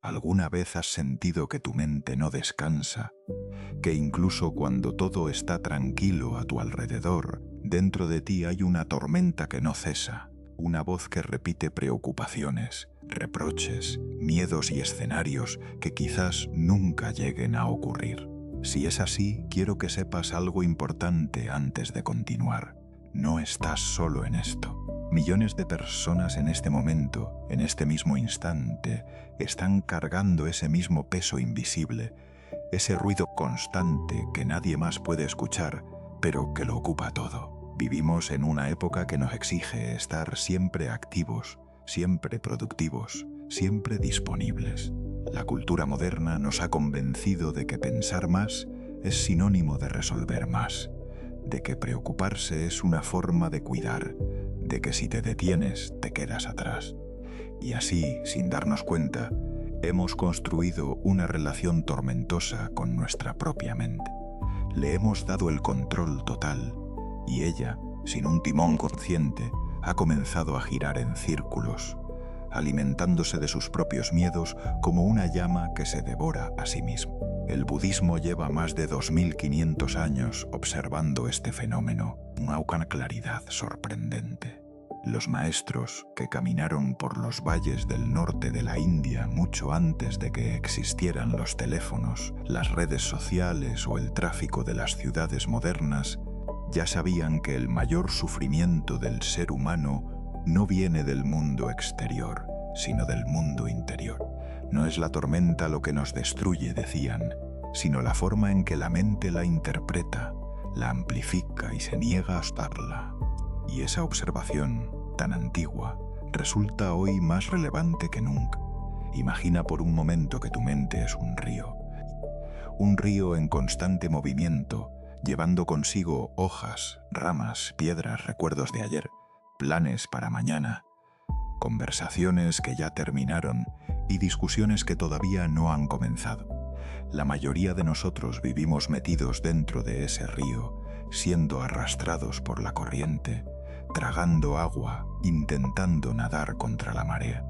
¿Alguna vez has sentido que tu mente no descansa? Que incluso cuando todo está tranquilo a tu alrededor, dentro de ti hay una tormenta que no cesa, una voz que repite preocupaciones, reproches, miedos y escenarios que quizás nunca lleguen a ocurrir. Si es así, quiero que sepas algo importante antes de continuar. No estás solo en esto. Millones de personas en este momento, en este mismo instante, están cargando ese mismo peso invisible, ese ruido constante que nadie más puede escuchar, pero que lo ocupa todo. Vivimos en una época que nos exige estar siempre activos, siempre productivos, siempre disponibles. La cultura moderna nos ha convencido de que pensar más es sinónimo de resolver más, de que preocuparse es una forma de cuidar, de que si te detienes te quedas atrás. Y así, sin darnos cuenta, hemos construido una relación tormentosa con nuestra propia mente. Le hemos dado el control total y ella, sin un timón consciente, ha comenzado a girar en círculos, alimentándose de sus propios miedos como una llama que se devora a sí misma. El budismo lleva más de 2500 años observando este fenómeno, una claridad sorprendente. Los maestros que caminaron por los valles del norte de la India mucho antes de que existieran los teléfonos, las redes sociales o el tráfico de las ciudades modernas, ya sabían que el mayor sufrimiento del ser humano no viene del mundo exterior, sino del mundo interior. No es la tormenta lo que nos destruye, decían, sino la forma en que la mente la interpreta, la amplifica y se niega a estarla. Y esa observación, tan antigua, resulta hoy más relevante que nunca. Imagina por un momento que tu mente es un río en constante movimiento, llevando consigo hojas, ramas, piedras, recuerdos de ayer, planes para mañana, conversaciones que ya terminaron y discusiones que todavía no han comenzado. La mayoría de nosotros vivimos metidos dentro de ese río, siendo arrastrados por la corriente, tragando agua, intentando nadar contra la marea.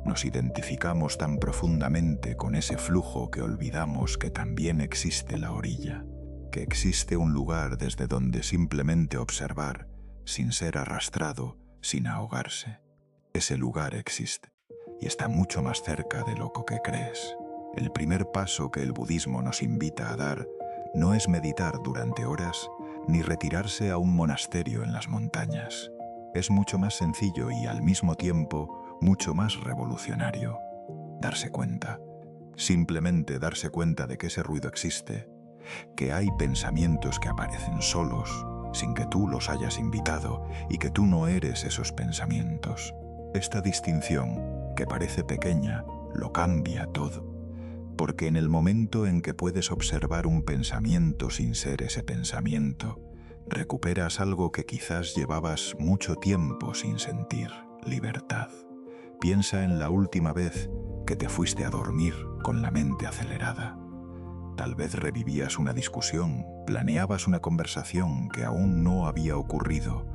Nos identificamos tan profundamente con ese flujo que olvidamos que también existe la orilla, que existe un lugar desde donde simplemente observar, sin ser arrastrado, sin ahogarse. Ese lugar existe y está mucho más cerca de lo que crees. El primer paso que el budismo nos invita a dar no es meditar durante horas ni retirarse a un monasterio en las montañas. Es mucho más sencillo y al mismo tiempo mucho más revolucionario. Darse cuenta, simplemente darse cuenta de que ese ruido existe, que hay pensamientos que aparecen solos, sin que tú los hayas invitado y que tú no eres esos pensamientos. Esta distinción, que parece pequeña, lo cambia todo. Porque en el momento en que puedes observar un pensamiento sin ser ese pensamiento, recuperas algo que quizás llevabas mucho tiempo sin sentir: libertad. Piensa en la última vez que te fuiste a dormir con la mente acelerada. Tal vez revivías una discusión, planeabas una conversación que aún no había ocurrido,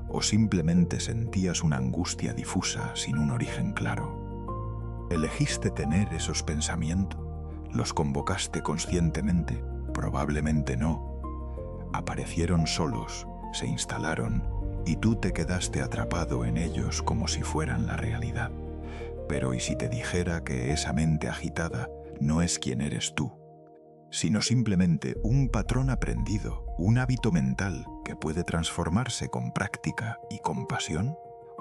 o simplemente sentías una angustia difusa sin un origen claro. ¿Elegiste tener esos pensamientos? ¿Los convocaste conscientemente? Probablemente no. Aparecieron solos, se instalaron, y tú te quedaste atrapado en ellos como si fueran la realidad. Pero ¿y si te dijera que esa mente agitada no es quien eres tú, sino simplemente un patrón aprendido, un hábito mental que puede transformarse con práctica y compasión?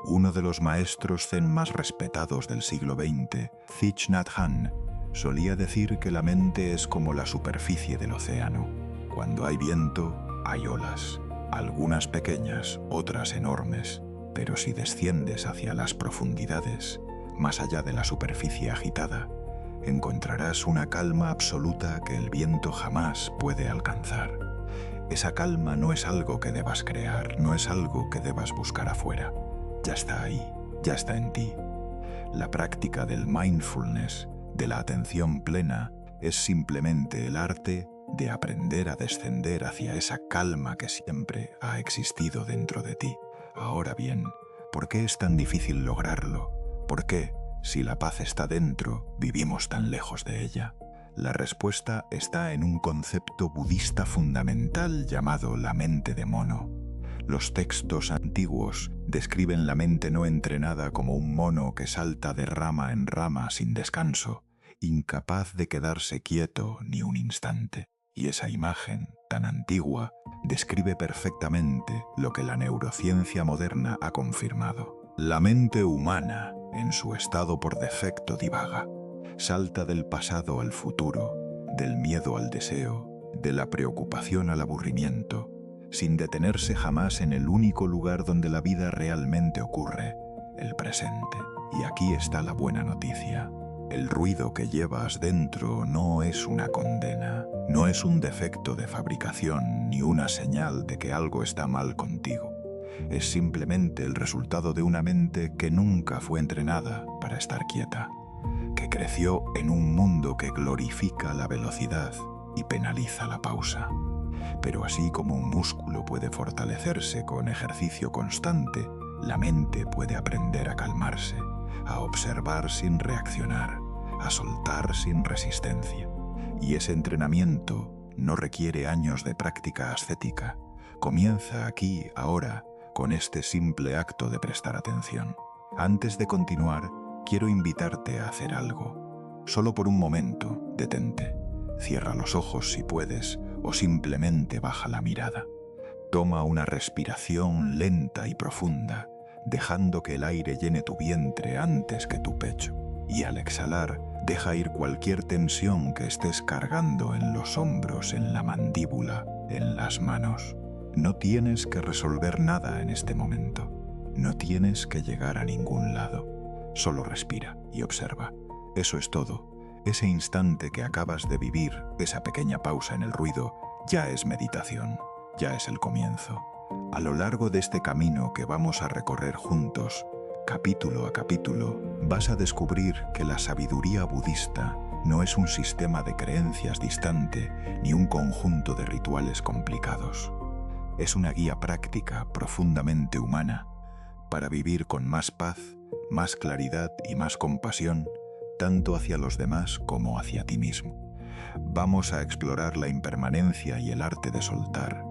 Uno de los maestros zen más respetados del siglo XX, Thich Nhat Hanh, solía decir que la mente es como la superficie del océano. Cuando hay viento, hay olas, algunas pequeñas, otras enormes, pero si desciendes hacia las profundidades, más allá de la superficie agitada, encontrarás una calma absoluta que el viento jamás puede alcanzar. Esa calma no es algo que debas crear, no es algo que debas buscar afuera. Ya está ahí, ya está en ti. La práctica del mindfulness, de la atención plena, es simplemente el arte de aprender a descender hacia esa calma que siempre ha existido dentro de ti. Ahora bien, ¿por qué es tan difícil lograrlo? ¿Por qué, Si la paz está dentro, vivimos tan lejos de ella. La respuesta está en un concepto budista fundamental llamado la mente de mono. Los textos antiguos describen la mente no entrenada como un mono que salta de rama en rama sin descanso, incapaz de quedarse quieto ni un instante. Y esa imagen, tan antigua, describe perfectamente lo que la neurociencia moderna ha confirmado. La mente humana, en su estado por defecto, divaga. Salta del pasado al futuro, del miedo al deseo, de la preocupación al aburrimiento, sin detenerse jamás en el único lugar donde la vida realmente ocurre, el presente. Y aquí está la buena noticia. El ruido que llevas dentro no es una condena, no es un defecto de fabricación ni una señal de que algo está mal contigo. Es simplemente el resultado de una mente que nunca fue entrenada para estar quieta, que creció en un mundo que glorifica la velocidad y penaliza la pausa. Pero así como un músculo puede fortalecerse con ejercicio constante, la mente puede aprender a calmarse, a observar sin reaccionar, a soltar sin resistencia. Y ese entrenamiento no requiere años de práctica ascética. Comienza aquí, ahora, con este simple acto de prestar atención. Antes de continuar, quiero invitarte a hacer algo. Solo por un momento, detente. Cierra los ojos si puedes, o simplemente baja la mirada. Toma una respiración lenta y profunda, dejando que el aire llene tu vientre antes que tu pecho. Y al exhalar, deja ir cualquier tensión que estés cargando en los hombros, en la mandíbula, en las manos. No tienes que resolver nada en este momento. No tienes que llegar a ningún lado. Solo respira y observa. Eso es todo. Ese instante que acabas de vivir, esa pequeña pausa en el ruido, ya es meditación, ya es el comienzo. A lo largo de este camino que vamos a recorrer juntos, capítulo a capítulo, vas a descubrir que la sabiduría budista no es un sistema de creencias distante ni un conjunto de rituales complicados. Es una guía práctica profundamente humana para vivir con más paz, más claridad y más compasión, tanto hacia los demás como hacia ti mismo. Vamos a explorar la impermanencia y el arte de soltar,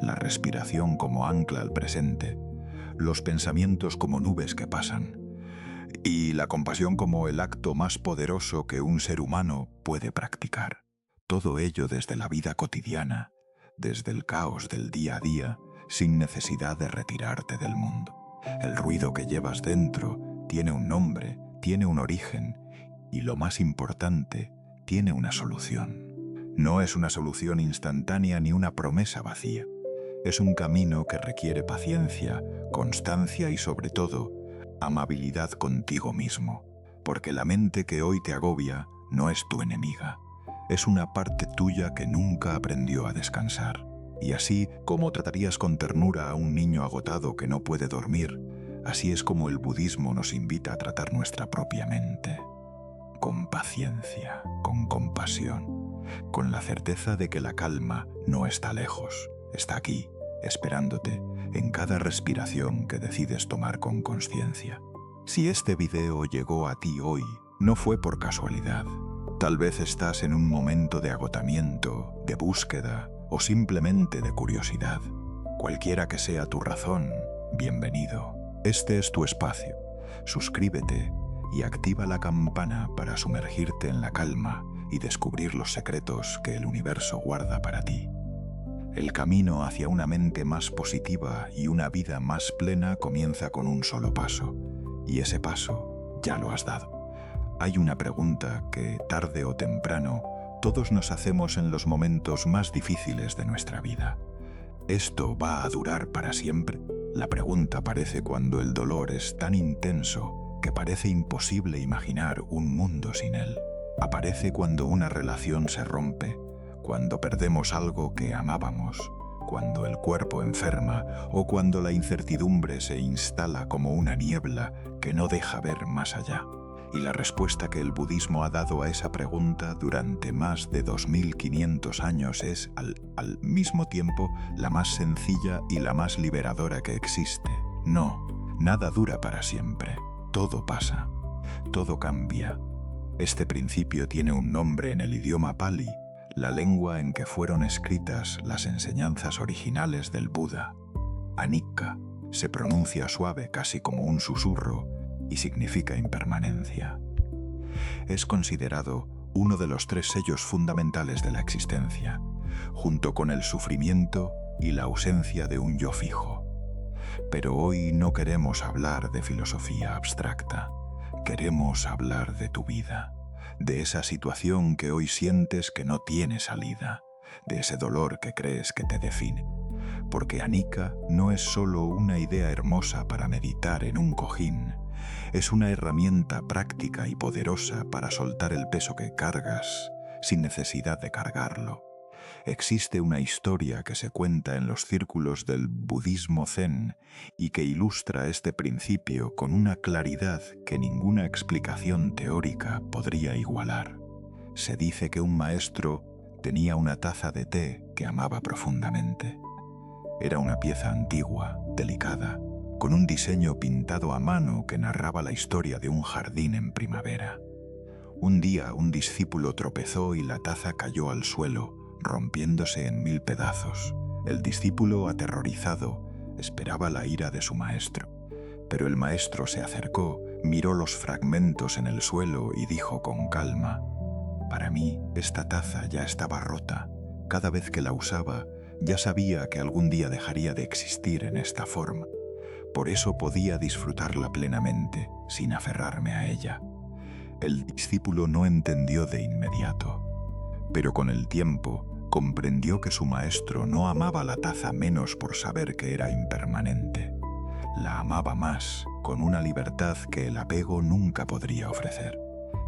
la respiración como ancla al presente, los pensamientos como nubes que pasan, y la compasión como el acto más poderoso que un ser humano puede practicar. Todo ello desde la vida cotidiana, desde el caos del día a día, sin necesidad de retirarte del mundo. El ruido que llevas dentro tiene un nombre, tiene un origen, y lo más importante, tiene una solución. No es una solución instantánea ni una promesa vacía. Es un camino que requiere paciencia, constancia y sobre todo, amabilidad contigo mismo. Porque la mente que hoy te agobia no es tu enemiga. Es una parte tuya que nunca aprendió a descansar. Y así como tratarías con ternura a un niño agotado que no puede dormir, así es como el budismo nos invita a tratar nuestra propia mente. Con paciencia, con compasión, con la certeza de que la calma no está lejos, está aquí, esperándote en cada respiración que decides tomar con consciencia. Si este video llegó a ti hoy, no fue por casualidad. Tal vez estás en un momento de agotamiento, de búsqueda o simplemente de curiosidad. Cualquiera que sea tu razón, bienvenido. Este es tu espacio. Suscríbete y activa la campana para sumergirte en la calma y descubrir los secretos que el universo guarda para ti. El camino hacia una mente más positiva y una vida más plena comienza con un solo paso, y ese paso ya lo has dado. Hay una pregunta que, tarde o temprano, todos nos hacemos en los momentos más difíciles de nuestra vida. ¿Esto va a durar para siempre? La pregunta aparece cuando el dolor es tan intenso que parece imposible imaginar un mundo sin él. Aparece cuando una relación se rompe, cuando perdemos algo que amábamos, cuando el cuerpo enferma o cuando la incertidumbre se instala como una niebla que no deja ver más allá. Y la respuesta que el budismo ha dado a esa pregunta durante más de 2500 años es, al mismo tiempo, la más sencilla y la más liberadora que existe. No, nada dura para siempre. Todo pasa. Todo cambia. Este principio tiene un nombre en el idioma Pali, la lengua en que fueron escritas las enseñanzas originales del Buda. Anicca se pronuncia suave, casi como un susurro, y significa impermanencia. Es considerado uno de los 3 sellos fundamentales de la existencia, junto con el sufrimiento y la ausencia de un yo fijo. Pero hoy no queremos hablar de filosofía abstracta, queremos hablar de tu vida, de esa situación que hoy sientes que no tiene salida, de ese dolor que crees que te define. Porque Anicca no es solo una idea hermosa para meditar en un cojín, es una herramienta práctica y poderosa para soltar el peso que cargas sin necesidad de cargarlo. Existe una historia que se cuenta en los círculos del budismo zen y que ilustra este principio con una claridad que ninguna explicación teórica podría igualar. Se dice que un maestro tenía una taza de té que amaba profundamente. Era una pieza antigua, delicada, con un diseño pintado a mano que narraba la historia de un jardín en primavera. Un día un discípulo tropezó y la taza cayó al suelo, rompiéndose en 1000 pedazos. El discípulo, aterrorizado, esperaba la ira de su maestro. Pero el maestro se acercó, miró los fragmentos en el suelo y dijo con calma: «Para mí, esta taza ya estaba rota. Cada vez que la usaba, ya sabía que algún día dejaría de existir en esta forma. Por eso podía disfrutarla plenamente, sin aferrarme a ella». El discípulo no entendió de inmediato, pero con el tiempo comprendió que su maestro no amaba la taza menos por saber que era impermanente. La amaba más, con una libertad que el apego nunca podría ofrecer.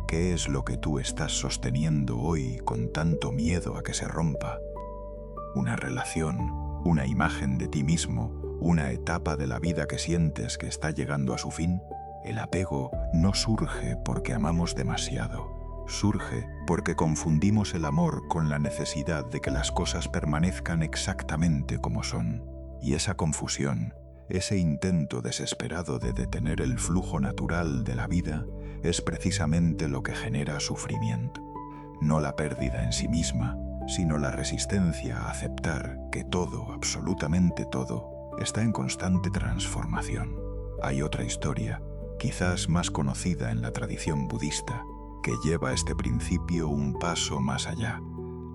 ¿Qué es lo que tú estás sosteniendo hoy con tanto miedo a que se rompa? ¿Una relación, una imagen de ti mismo, una etapa de la vida que sientes que está llegando a su fin? El apego no surge porque amamos demasiado. Surge porque confundimos el amor con la necesidad de que las cosas permanezcan exactamente como son. Y esa confusión, ese intento desesperado de detener el flujo natural de la vida, es precisamente lo que genera sufrimiento. No la pérdida en sí misma, sino la resistencia a aceptar que todo, absolutamente todo, está en constante transformación. Hay otra historia, quizás más conocida en la tradición budista, que lleva este principio un paso más allá: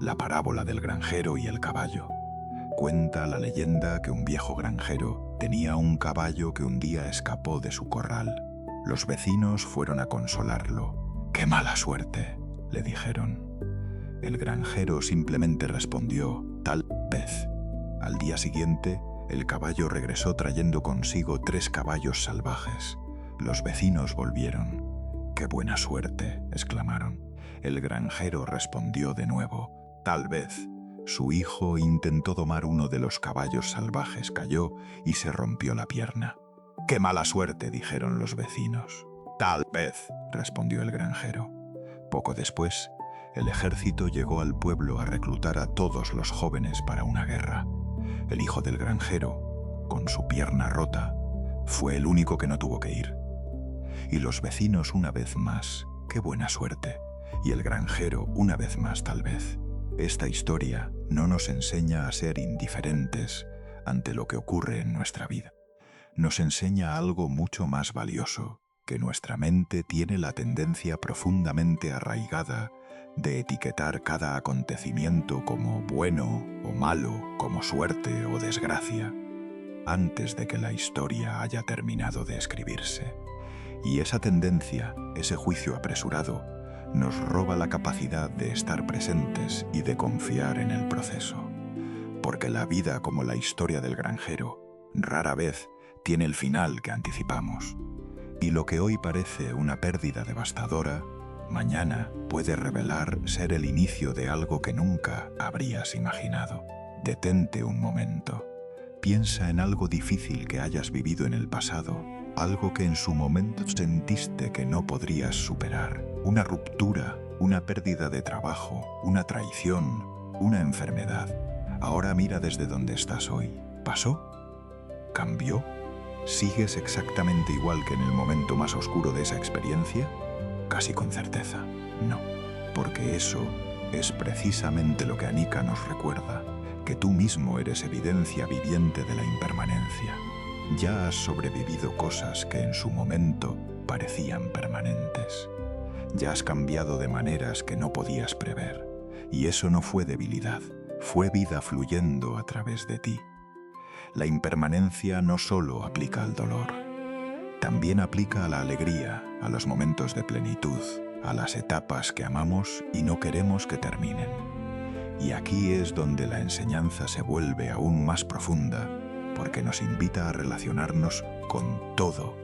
la parábola del granjero y el caballo. Cuenta la leyenda que un viejo granjero tenía un caballo que un día escapó de su corral. Los vecinos fueron a consolarlo. «¡Qué mala suerte!», le dijeron. El granjero simplemente respondió: «Tal vez». Al día siguiente, el caballo regresó trayendo consigo 3 caballos salvajes. Los vecinos volvieron. «¡Qué buena suerte!», exclamaron. El granjero respondió de nuevo: «Tal vez». Su hijo intentó domar uno de los caballos salvajes, cayó y se rompió la pierna. «¡Qué mala suerte!», dijeron los vecinos. «Tal vez», respondió el granjero. Poco después, el ejército llegó al pueblo a reclutar a todos los jóvenes para una guerra. El hijo del granjero, con su pierna rota, fue el único que no tuvo que ir. Y los vecinos una vez más: «¡Qué buena suerte!», y el granjero una vez más: «Tal vez». Esta historia no nos enseña a ser indiferentes ante lo que ocurre en nuestra vida. Nos enseña algo mucho más valioso, que nuestra mente tiene la tendencia profundamente arraigada de etiquetar cada acontecimiento como bueno o malo, como suerte o desgracia, antes de que la historia haya terminado de escribirse. Y esa tendencia, ese juicio apresurado, nos roba la capacidad de estar presentes y de confiar en el proceso. Porque la vida, como la historia del granjero, rara vez tiene el final que anticipamos. Y lo que hoy parece una pérdida devastadora, mañana puede revelar ser el inicio de algo que nunca habrías imaginado. Detente un momento. Piensa en algo difícil que hayas vivido en el pasado, algo que en su momento sentiste que no podrías superar. Una ruptura, una pérdida de trabajo, una traición, una enfermedad. Ahora mira desde donde estás hoy. ¿Pasó? ¿Cambió? ¿Sigues exactamente igual que en el momento más oscuro de esa experiencia? Casi con certeza, no, porque eso es precisamente lo que Anika nos recuerda, que tú mismo eres evidencia viviente de la impermanencia. Ya has sobrevivido cosas que en su momento parecían permanentes. Ya has cambiado de maneras que no podías prever, y eso no fue debilidad, fue vida fluyendo a través de ti. La impermanencia no solo aplica al dolor, también aplica a la alegría, a los momentos de plenitud, a las etapas que amamos y no queremos que terminen. Y aquí es donde la enseñanza se vuelve aún más profunda, porque nos invita a relacionarnos con todo,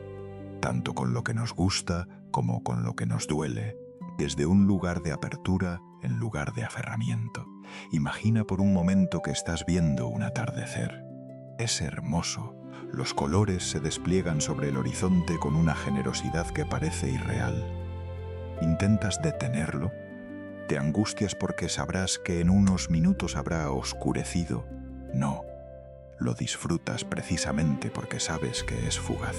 tanto con lo que nos gusta como con lo que nos duele, desde un lugar de apertura en lugar de aferramiento. Imagina por un momento que estás viendo un atardecer. Es hermoso. Los colores se despliegan sobre el horizonte con una generosidad que parece irreal. ¿Intentas detenerlo? ¿Te angustias porque sabrás que en unos minutos habrá oscurecido? No. Lo disfrutas precisamente porque sabes que es fugaz.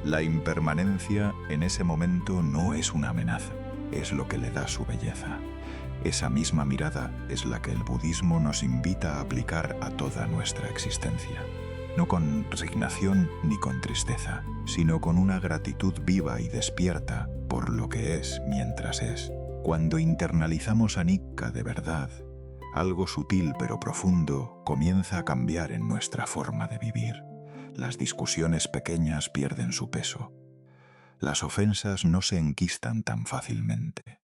La impermanencia en ese momento no es una amenaza, es lo que le da su belleza. Esa misma mirada es la que el budismo nos invita a aplicar a toda nuestra existencia. No con resignación ni con tristeza, sino con una gratitud viva y despierta por lo que es mientras es. Cuando internalizamos Anika de verdad, algo sutil pero profundo comienza a cambiar en nuestra forma de vivir. Las discusiones pequeñas pierden su peso. Las ofensas no se enquistan tan fácilmente.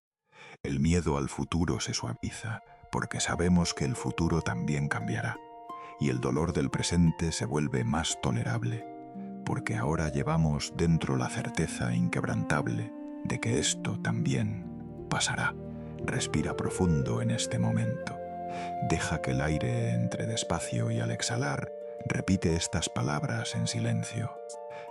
El miedo al futuro se suaviza, porque sabemos que el futuro también cambiará, y el dolor del presente se vuelve más tolerable, porque ahora llevamos dentro la certeza inquebrantable de que esto también pasará. Respira profundo en este momento. Deja que el aire entre despacio y al exhalar, repite estas palabras en silencio.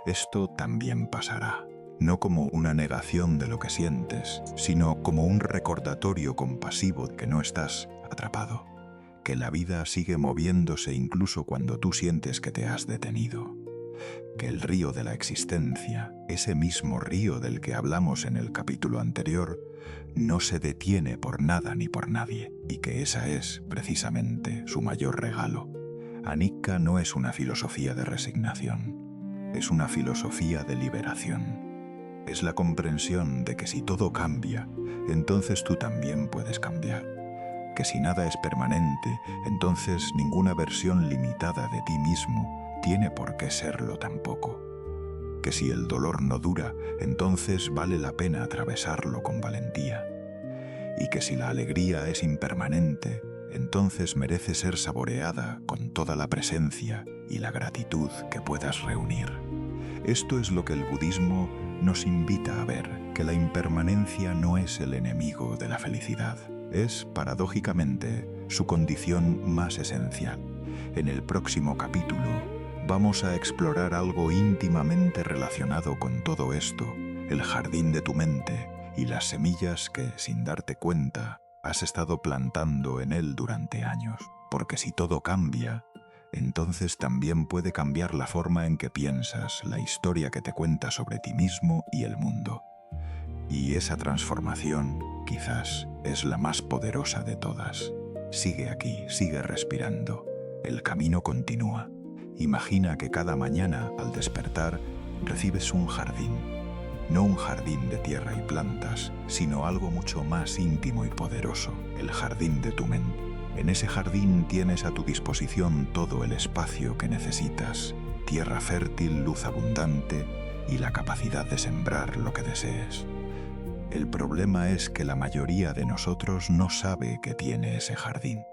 Esto también pasará. No como una negación de lo que sientes, sino como un recordatorio compasivo de que no estás atrapado, que la vida sigue moviéndose incluso cuando tú sientes que te has detenido, que el río de la existencia, ese mismo río del que hablamos en el capítulo anterior, no se detiene por nada ni por nadie, y que esa es, precisamente, su mayor regalo. Anika no es una filosofía de resignación, es una filosofía de liberación. Es la comprensión de que si todo cambia, entonces tú también puedes cambiar. Que si nada es permanente, entonces ninguna versión limitada de ti mismo tiene por qué serlo tampoco. Que si el dolor no dura, entonces vale la pena atravesarlo con valentía. Y que si la alegría es impermanente, entonces merece ser saboreada con toda la presencia y la gratitud que puedas reunir. Esto es lo que el budismo nos invita a ver, que la impermanencia no es el enemigo de la felicidad. Es, paradójicamente, su condición más esencial. En el próximo capítulo vamos a explorar algo íntimamente relacionado con todo esto, el jardín de tu mente y las semillas que, sin darte cuenta, has estado plantando en él durante años. Porque si todo cambia, entonces también puede cambiar la forma en que piensas, la historia que te cuentas sobre ti mismo y el mundo. Y esa transformación, quizás, es la más poderosa de todas. Sigue aquí, sigue respirando. El camino continúa. Imagina que cada mañana, al despertar, recibes un jardín. No un jardín de tierra y plantas, sino algo mucho más íntimo y poderoso, el jardín de tu mente. En ese jardín tienes a tu disposición todo el espacio que necesitas, tierra fértil, luz abundante y la capacidad de sembrar lo que desees. El problema es que la mayoría de nosotros no sabe que tiene ese jardín.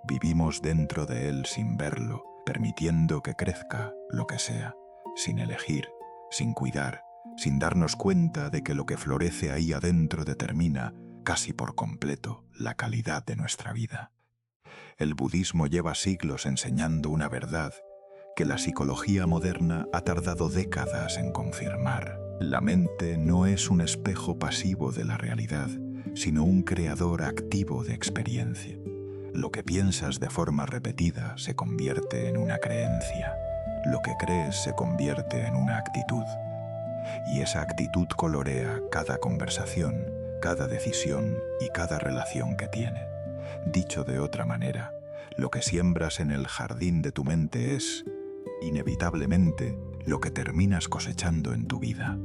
Vivimos dentro de él sin verlo, permitiendo que crezca lo que sea, sin elegir, sin cuidar, sin darnos cuenta de que lo que florece ahí adentro determina, casi por completo, la calidad de nuestra vida. El budismo lleva siglos enseñando una verdad que la psicología moderna ha tardado décadas en confirmar. La mente no es un espejo pasivo de la realidad, sino un creador activo de experiencia. Lo que piensas de forma repetida se convierte en una creencia. lo que crees se convierte en una actitud. Y esa actitud colorea cada conversación, cada decisión y cada relación que tiene. Dicho de otra manera, lo que siembras en el jardín de tu mente es, inevitablemente, lo que terminas cosechando en tu vida,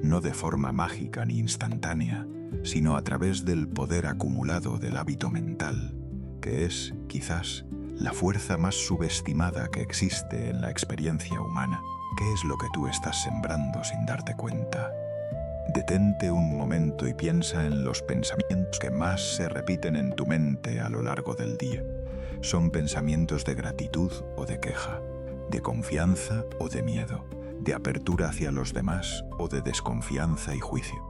no de forma mágica ni instantánea, sino a través del poder acumulado del hábito mental, que es, quizás, la fuerza más subestimada que existe en la experiencia humana. ¿Qué es lo que tú estás sembrando sin darte cuenta? Detente un momento y piensa en los pensamientos que más se repiten en tu mente a lo largo del día. Son pensamientos de gratitud o de queja, de confianza o de miedo, de apertura hacia los demás o de desconfianza y juicio.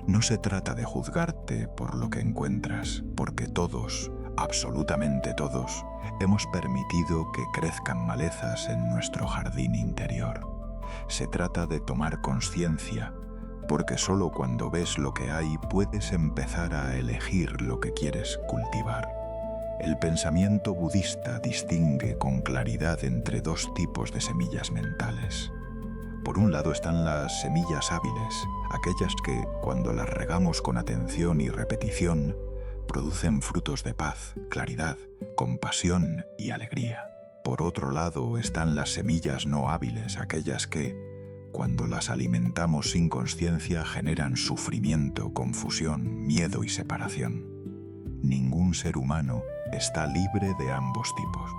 No se trata de juzgarte por lo que encuentras, porque todos, absolutamente todos, hemos permitido que crezcan malezas en nuestro jardín interior. Se trata de tomar conciencia, porque solo cuando ves lo que hay puedes empezar a elegir lo que quieres cultivar. El pensamiento budista distingue con claridad entre dos tipos de semillas mentales. Por un lado están las semillas hábiles, aquellas que, cuando las regamos con atención y repetición, producen frutos de paz, claridad, compasión y alegría. Por otro lado están las semillas no hábiles, aquellas que, cuando las alimentamos sin conciencia, generan sufrimiento, confusión, miedo y separación. Ningún ser humano está libre de ambos tipos.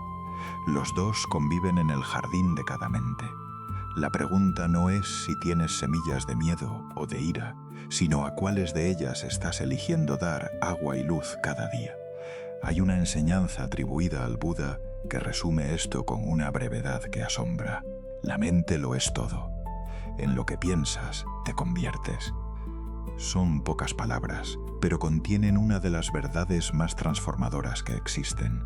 Los dos conviven en el jardín de cada mente. La pregunta no es si tienes semillas de miedo o de ira, sino a cuáles de ellas estás eligiendo dar agua y luz cada día. Hay una enseñanza atribuida al Buda que resume esto con una brevedad que asombra. La mente lo es todo. En lo que piensas, te conviertes. Son pocas palabras, pero contienen una de las verdades más transformadoras que existen.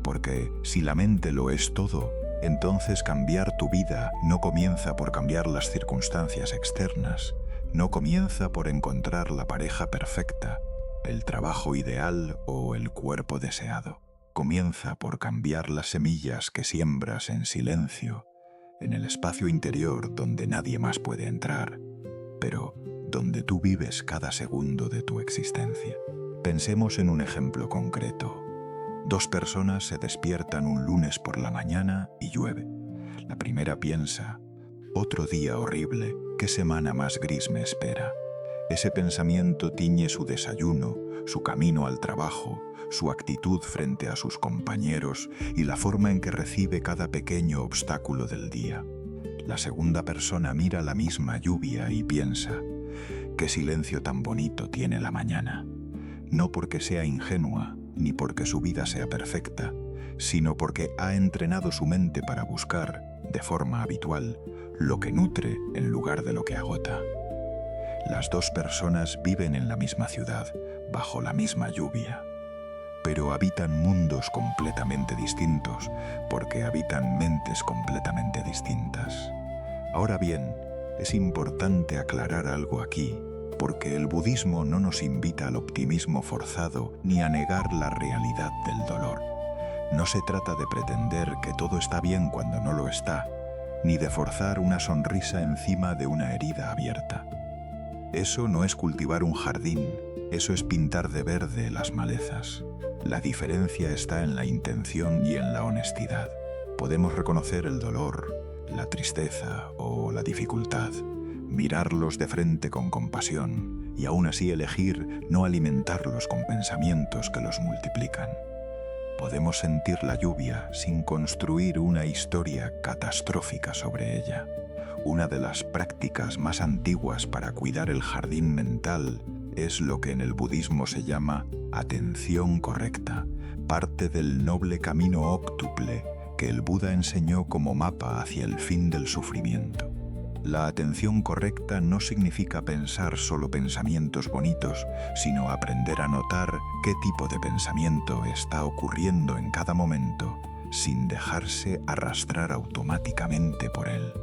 Porque si la mente lo es todo, entonces cambiar tu vida no comienza por cambiar las circunstancias externas, no comienza por encontrar la pareja perfecta, el trabajo ideal o el cuerpo deseado. Comienza por cambiar las semillas que siembras en silencio, en el espacio interior donde nadie más puede entrar, pero donde tú vives cada segundo de tu existencia. Pensemos en un ejemplo concreto. Dos personas se despiertan un lunes por la mañana y llueve. La primera piensa, otro día horrible, ¿qué semana más gris me espera? Ese pensamiento tiñe su desayuno, su camino al trabajo, su actitud frente a sus compañeros y la forma en que recibe cada pequeño obstáculo del día. La segunda persona mira la misma lluvia y piensa, qué silencio tan bonito tiene la mañana. No porque sea ingenua, ni porque su vida sea perfecta, sino porque ha entrenado su mente para buscar, de forma habitual, lo que nutre en lugar de lo que agota. Las dos personas viven en la misma ciudad, bajo la misma lluvia, pero habitan mundos completamente distintos, porque habitan mentes completamente distintas. Ahora bien, es importante aclarar algo aquí, porque el budismo no nos invita al optimismo forzado ni a negar la realidad del dolor. No se trata de pretender que todo está bien cuando no lo está, ni de forzar una sonrisa encima de una herida abierta. Eso no es cultivar un jardín, eso es pintar de verde las malezas. La diferencia está en la intención y en la honestidad. Podemos reconocer el dolor, la tristeza o la dificultad, mirarlos de frente con compasión y aún así elegir no alimentarlos con pensamientos que los multiplican. Podemos sentir la lluvia sin construir una historia catastrófica sobre ella. Una de las prácticas más antiguas para cuidar el jardín mental es lo que en el budismo se llama atención correcta, parte del noble camino óctuple que el Buda enseñó como mapa hacia el fin del sufrimiento. La atención correcta no significa pensar solo pensamientos bonitos, sino aprender a notar qué tipo de pensamiento está ocurriendo en cada momento, sin dejarse arrastrar automáticamente por él.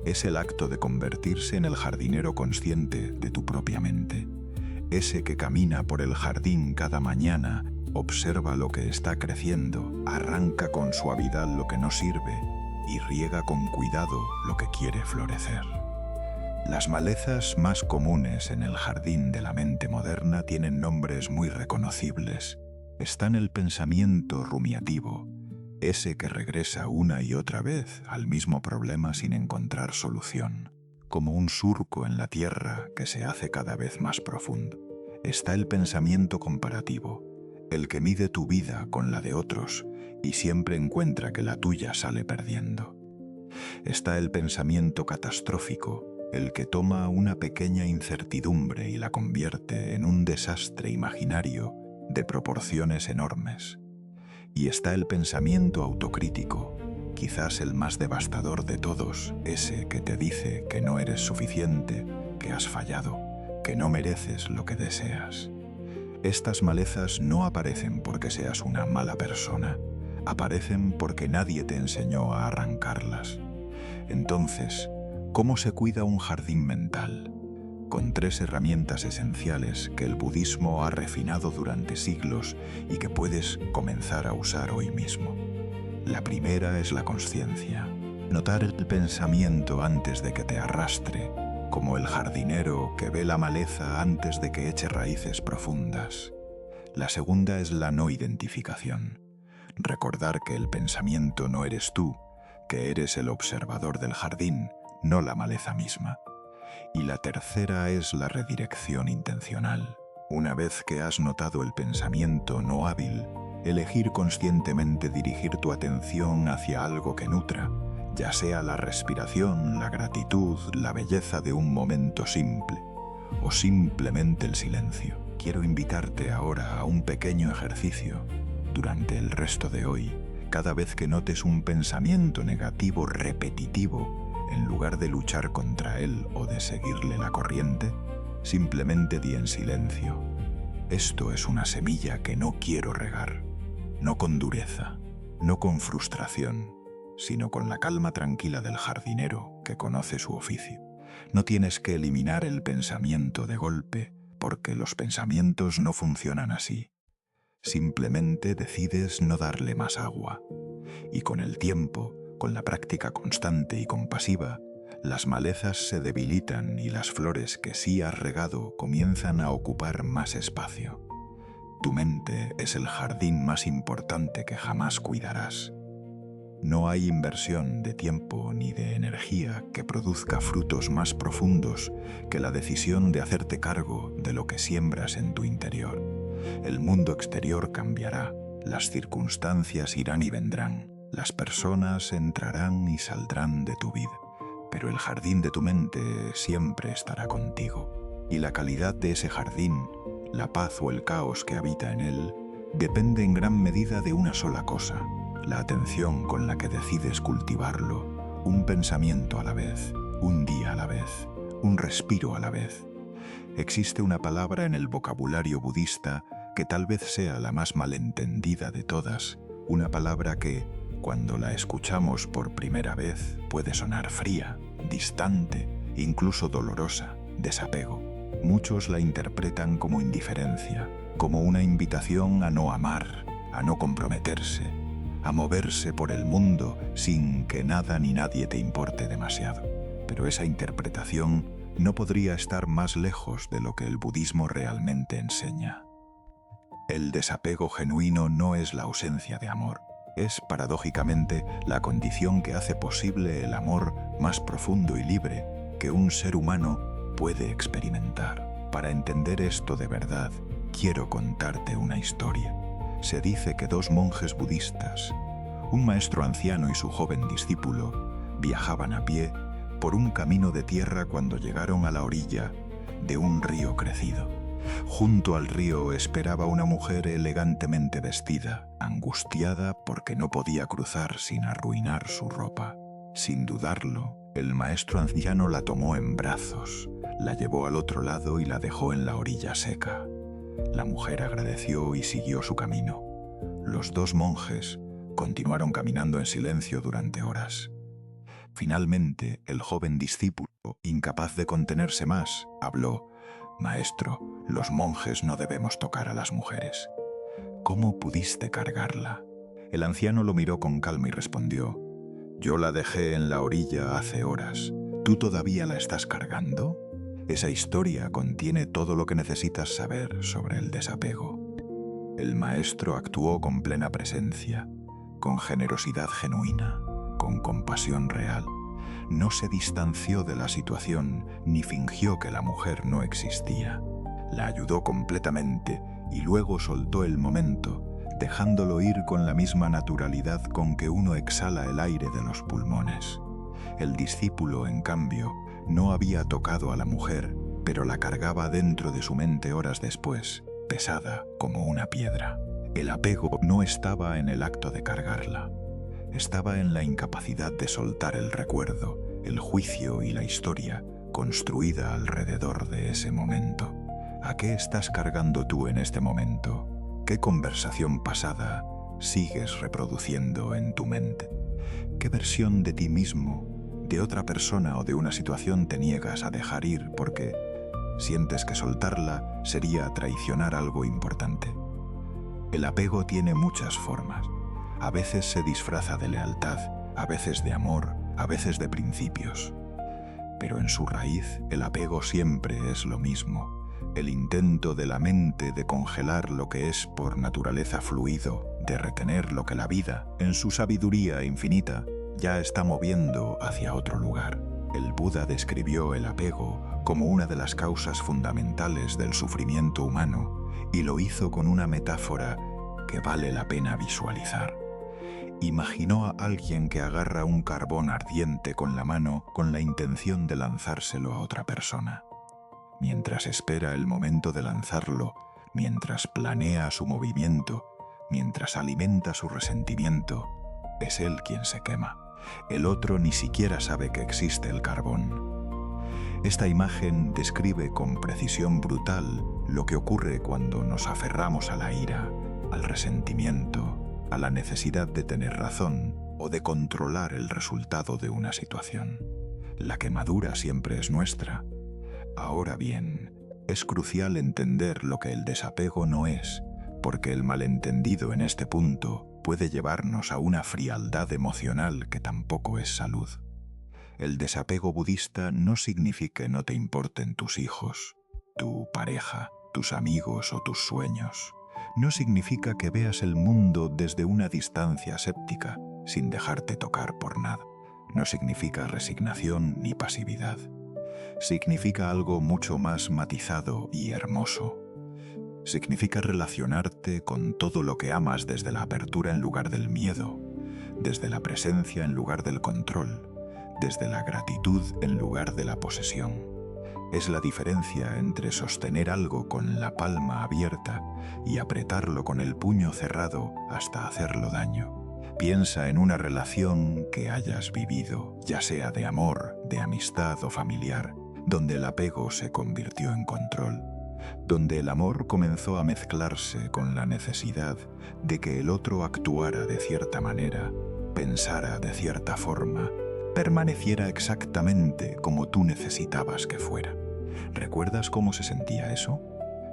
Es el acto de convertirse en el jardinero consciente de tu propia mente. Ese que camina por el jardín cada mañana, observa lo que está creciendo, arranca con suavidad lo que no sirve y riega con cuidado lo que quiere florecer. Las malezas más comunes en el jardín de la mente moderna tienen nombres muy reconocibles. Está en el pensamiento rumiativo, ese que regresa una y otra vez al mismo problema sin encontrar solución, como un surco en la tierra que se hace cada vez más profundo. Está el pensamiento comparativo, el que mide tu vida con la de otros y siempre encuentra que la tuya sale perdiendo. Está el pensamiento catastrófico, el que toma una pequeña incertidumbre y la convierte en un desastre imaginario de proporciones enormes. Y está el pensamiento autocrítico, quizás el más devastador de todos, ese que te dice que no eres suficiente, que has fallado, que no mereces lo que deseas. Estas malezas no aparecen porque seas una mala persona, aparecen porque nadie te enseñó a arrancarlas. Entonces, ¿cómo se cuida un jardín mental? Con 3 herramientas esenciales que el budismo ha refinado durante siglos y que puedes comenzar a usar hoy mismo. La primera es la consciencia. Notar el pensamiento antes de que te arrastre, como el jardinero que ve la maleza antes de que eche raíces profundas. La segunda es la no identificación. Recordar que el pensamiento no eres tú, que eres el observador del jardín, no la maleza misma. Y la tercera es la redirección intencional. Una vez que has notado el pensamiento no hábil, elegir conscientemente dirigir tu atención hacia algo que nutra, ya sea la respiración, la gratitud, la belleza de un momento simple, o simplemente el silencio. Quiero invitarte ahora a un pequeño ejercicio. Durante el resto de hoy, cada vez que notes un pensamiento negativo repetitivo, en lugar de luchar contra él o de seguirle la corriente, simplemente di en silencio: esto es una semilla que no quiero regar. No con dureza, no con frustración, sino con la calma tranquila del jardinero que conoce su oficio. No tienes que eliminar el pensamiento de golpe, porque los pensamientos no funcionan así. Simplemente decides no darle más agua. Y con el tiempo, con la práctica constante y compasiva, las malezas se debilitan y las flores que sí has regado comienzan a ocupar más espacio. Tu mente es el jardín más importante que jamás cuidarás. No hay inversión de tiempo ni de energía que produzca frutos más profundos que la decisión de hacerte cargo de lo que siembras en tu interior. El mundo exterior cambiará, las circunstancias irán y vendrán. Las personas entrarán y saldrán de tu vida, pero el jardín de tu mente siempre estará contigo. Y la calidad de ese jardín, la paz o el caos que habita en él, depende en gran medida de una sola cosa: la atención con la que decides cultivarlo, un pensamiento a la vez, un día a la vez, un respiro a la vez. Existe una palabra en el vocabulario budista que tal vez sea la más malentendida de todas, una palabra que, cuando la escuchamos por primera vez, puede sonar fría, distante, incluso dolorosa: desapego. Muchos la interpretan como indiferencia, como una invitación a no amar, a no comprometerse, a moverse por el mundo sin que nada ni nadie te importe demasiado. Pero esa interpretación no podría estar más lejos de lo que el budismo realmente enseña. El desapego genuino no es la ausencia de amor. Es, paradójicamente, la condición que hace posible el amor más profundo y libre que un ser humano puede experimentar. Para entender esto de verdad, quiero contarte una historia. Se dice que 2 monjes budistas, un maestro anciano y su joven discípulo, viajaban a pie por un camino de tierra cuando llegaron a la orilla de un río crecido. Junto al río esperaba una mujer elegantemente vestida, angustiada porque no podía cruzar sin arruinar su ropa. Sin dudarlo, el maestro anciano la tomó en brazos, la llevó al otro lado y la dejó en la orilla seca. La mujer agradeció y siguió su camino. Los 2 monjes continuaron caminando en silencio durante horas. Finalmente, el joven discípulo, incapaz de contenerse más, habló: «Maestro, los monjes no debemos tocar a las mujeres. ¿Cómo pudiste cargarla?». El anciano lo miró con calma y respondió: Yo la dejé en la orilla hace horas. ¿Tú todavía la estás cargando? Esa historia contiene todo lo que necesitas saber sobre el desapego. El maestro actuó con plena presencia, con generosidad genuina, con compasión real. No se distanció de la situación ni fingió que la mujer no existía. La ayudó completamente y luego soltó el momento, dejándolo ir con la misma naturalidad con que uno exhala el aire de los pulmones. El discípulo, en cambio, no había tocado a la mujer, pero la cargaba dentro de su mente horas después, pesada como una piedra. El apego no estaba en el acto de cargarla. Estaba en la incapacidad de soltar el recuerdo, el juicio y la historia construida alrededor de ese momento. ¿A qué estás cargando tú en este momento? ¿Qué conversación pasada sigues reproduciendo en tu mente? ¿Qué versión de ti mismo, de otra persona o de una situación te niegas a dejar ir porque sientes que soltarla sería traicionar algo importante? El apego tiene muchas formas. A veces se disfraza de lealtad, a veces de amor, a veces de principios. Pero en su raíz, el apego siempre es lo mismo. El intento de la mente de congelar lo que es por naturaleza fluido, de retener lo que la vida, en su sabiduría infinita, ya está moviendo hacia otro lugar. El Buda describió el apego como una de las causas fundamentales del sufrimiento humano y lo hizo con una metáfora que vale la pena visualizar. Imaginó a alguien que agarra un carbón ardiente con la mano con la intención de lanzárselo a otra persona. Mientras espera el momento de lanzarlo, mientras planea su movimiento, mientras alimenta su resentimiento, es él quien se quema. El otro ni siquiera sabe que existe el carbón. Esta imagen describe con precisión brutal lo que ocurre cuando nos aferramos a la ira, al resentimiento, a la necesidad de tener razón o de controlar el resultado de una situación. La quemadura siempre es nuestra. Ahora bien, es crucial entender lo que el desapego no es, porque el malentendido en este punto puede llevarnos a una frialdad emocional que tampoco es salud. El desapego budista no significa que no te importen tus hijos, tu pareja, tus amigos o tus sueños. No significa que veas el mundo desde una distancia séptica, sin dejarte tocar por nada. No significa resignación ni pasividad. Significa algo mucho más matizado y hermoso. Significa relacionarte con todo lo que amas desde la apertura en lugar del miedo, desde la presencia en lugar del control, desde la gratitud en lugar de la posesión. Es la diferencia entre sostener algo con la palma abierta y apretarlo con el puño cerrado hasta hacerlo daño. Piensa en una relación que hayas vivido, ya sea de amor, de amistad o familiar, donde el apego se convirtió en control, donde el amor comenzó a mezclarse con la necesidad de que el otro actuara de cierta manera, pensara de cierta forma, permaneciera exactamente como tú necesitabas que fuera. ¿Recuerdas cómo se sentía eso?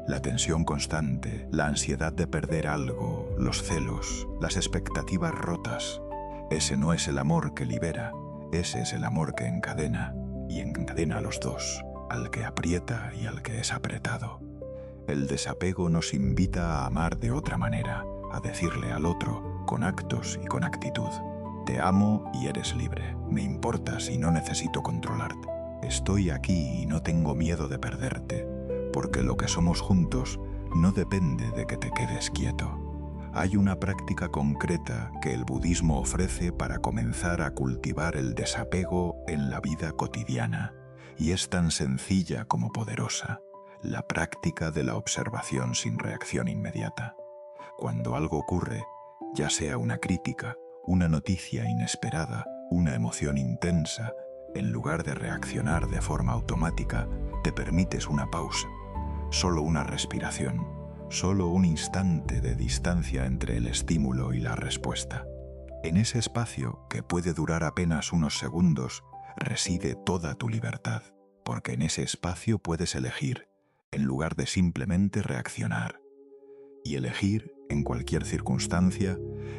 La tensión constante, la ansiedad de perder algo, los celos, las expectativas rotas. Ese no es el amor que libera, ese es el amor que encadena, y encadena a los dos, al que aprieta y al que es apretado. El desapego nos invita a amar de otra manera, a decirle al otro, con actos y con actitud: te amo y eres libre, me importas y no necesito controlarte. Estoy aquí y no tengo miedo de perderte, porque lo que somos juntos no depende de que te quedes quieto. Hay una práctica concreta que el budismo ofrece para comenzar a cultivar el desapego en la vida cotidiana, y es tan sencilla como poderosa: la práctica de la observación sin reacción inmediata. Cuando algo ocurre, ya sea una crítica, una noticia inesperada, una emoción intensa, en lugar de reaccionar de forma automática, te permites una pausa, solo una respiración, solo un instante de distancia entre el estímulo y la respuesta. En ese espacio, que puede durar apenas unos segundos, reside toda tu libertad, porque en ese espacio puedes elegir, en lugar de simplemente reaccionar. Y elegir, en cualquier circunstancia,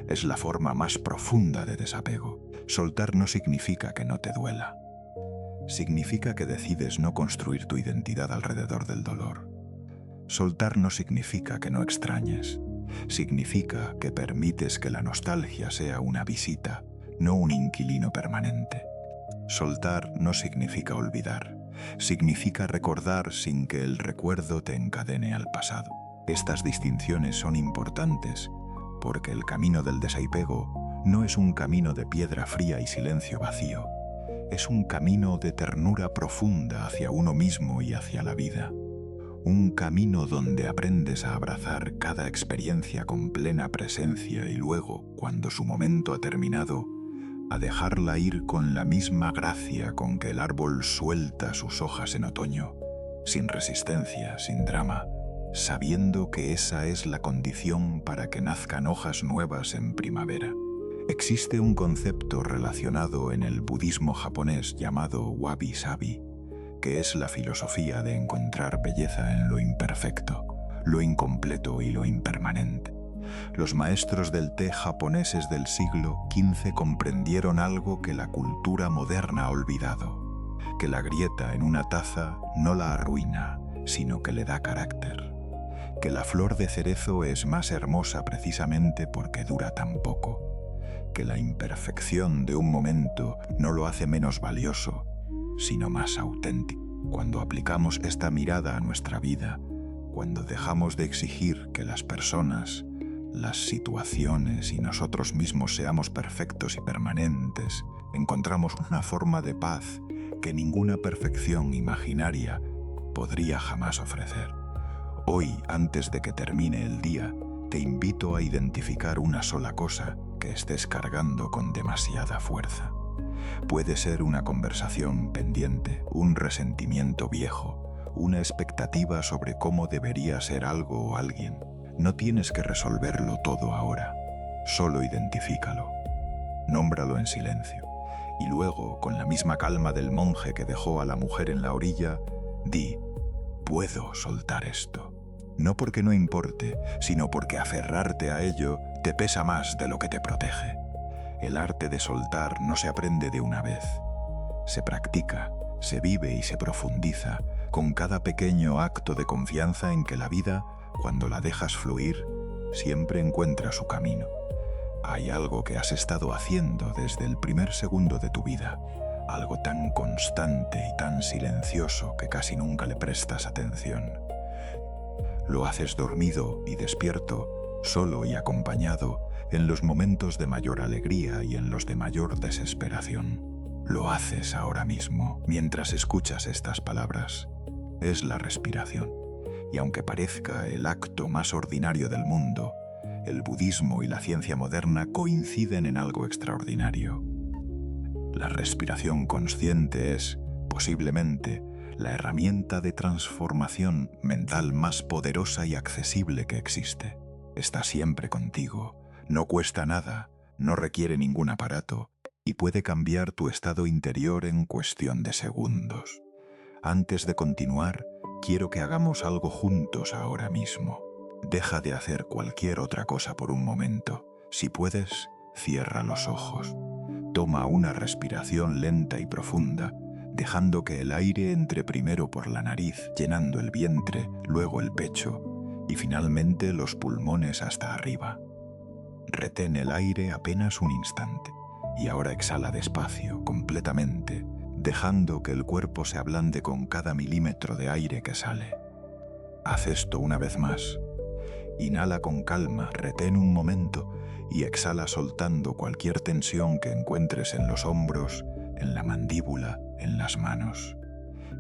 es la forma más profunda de desapego. Soltar no significa que no te duela. Significa que decides no construir tu identidad alrededor del dolor. Soltar no significa que no extrañes. Significa que permites que la nostalgia sea una visita, no un inquilino permanente. Soltar no significa olvidar. Significa recordar sin que el recuerdo te encadene al pasado. Estas distinciones son importantes porque el camino del desapego no es un camino de piedra fría y silencio vacío. Es un camino de ternura profunda hacia uno mismo y hacia la vida. Un camino donde aprendes a abrazar cada experiencia con plena presencia y luego, cuando su momento ha terminado, a dejarla ir con la misma gracia con que el árbol suelta sus hojas en otoño, sin resistencia, sin drama, sabiendo que esa es la condición para que nazcan hojas nuevas en primavera. Existe un concepto relacionado en el budismo japonés llamado wabi-sabi, que es la filosofía de encontrar belleza en lo imperfecto, lo incompleto y lo impermanente. Los maestros del té japoneses del siglo XV comprendieron algo que la cultura moderna ha olvidado, que la grieta en una taza no la arruina, sino que le da carácter, que la flor de cerezo es más hermosa precisamente porque dura tan poco, que la imperfección de un momento no lo hace menos valioso, sino más auténtico. Cuando aplicamos esta mirada a nuestra vida, cuando dejamos de exigir que las personas, las situaciones y nosotros mismos seamos perfectos y permanentes, encontramos una forma de paz que ninguna perfección imaginaria podría jamás ofrecer. Hoy, antes de que termine el día, te invito a identificar una sola cosa que estés cargando con demasiada fuerza. Puede ser una conversación pendiente, un resentimiento viejo, una expectativa sobre cómo debería ser algo o alguien. No tienes que resolverlo todo ahora, solo identifícalo, nómbralo en silencio, y luego, con la misma calma del monje que dejó a la mujer en la orilla, di, puedo soltar esto. No porque no importe, sino porque aferrarte a ello te pesa más de lo que te protege. El arte de soltar no se aprende de una vez. Se practica, se vive y se profundiza con cada pequeño acto de confianza en que la vida, cuando la dejas fluir, siempre encuentra su camino. Hay algo que has estado haciendo desde el primer segundo de tu vida, algo tan constante y tan silencioso que casi nunca le prestas atención. Lo haces dormido y despierto, solo y acompañado, en los momentos de mayor alegría y en los de mayor desesperación. Lo haces ahora mismo, mientras escuchas estas palabras. Es la respiración. Y aunque parezca el acto más ordinario del mundo, el budismo y la ciencia moderna coinciden en algo extraordinario. La respiración consciente es, posiblemente, la herramienta de transformación mental más poderosa y accesible que existe. Está siempre contigo, no cuesta nada, no requiere ningún aparato y puede cambiar tu estado interior en cuestión de segundos. Antes de continuar, quiero que hagamos algo juntos ahora mismo. Deja de hacer cualquier otra cosa por un momento. Si puedes, cierra los ojos. Toma una respiración lenta y profunda, dejando que el aire entre primero por la nariz, llenando el vientre, luego el pecho y finalmente los pulmones hasta arriba. Retén el aire apenas un instante y ahora exhala despacio, completamente, dejando que el cuerpo se ablande con cada milímetro de aire que sale. Haz esto una vez más. Inhala con calma, retén un momento y exhala soltando cualquier tensión que encuentres en los hombros, en la mandíbula, en las manos.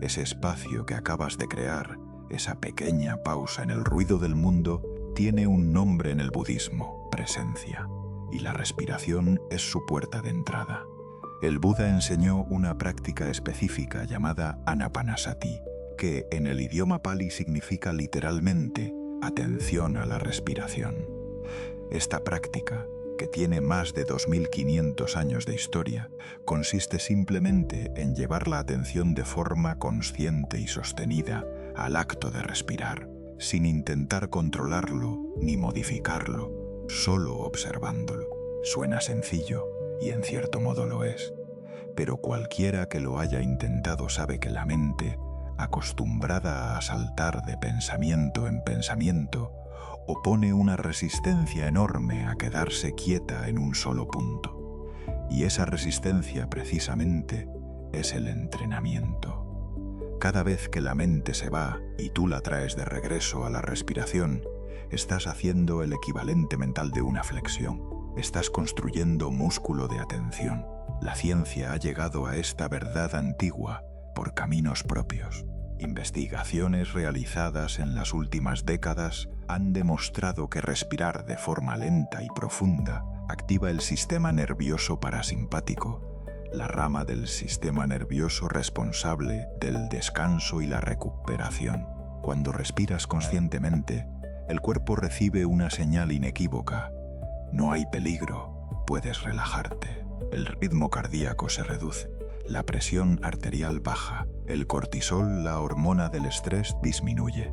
Ese espacio que acabas de crear, esa pequeña pausa en el ruido del mundo, tiene un nombre en el budismo, presencia, y la respiración es su puerta de entrada. El Buda enseñó una práctica específica llamada Anapanasati, que en el idioma pali significa literalmente atención a la respiración. Esta práctica, que tiene más de 2500 años de historia, consiste simplemente en llevar la atención de forma consciente y sostenida al acto de respirar, sin intentar controlarlo ni modificarlo, solo observándolo. Suena sencillo, y en cierto modo lo es, pero cualquiera que lo haya intentado sabe que la mente, acostumbrada a saltar de pensamiento en pensamiento, opone una resistencia enorme a quedarse quieta en un solo punto. Y esa resistencia, precisamente, es el entrenamiento. Cada vez que la mente se va y tú la traes de regreso a la respiración, estás haciendo el equivalente mental de una flexión. Estás construyendo músculo de atención. La ciencia ha llegado a esta verdad antigua por caminos propios. Investigaciones realizadas en las últimas décadas han demostrado que respirar de forma lenta y profunda activa el sistema nervioso parasimpático, la rama del sistema nervioso responsable del descanso y la recuperación. Cuando respiras conscientemente, el cuerpo recibe una señal inequívoca. No hay peligro, puedes relajarte. El ritmo cardíaco se reduce, la presión arterial baja, el cortisol, la hormona del estrés, disminuye.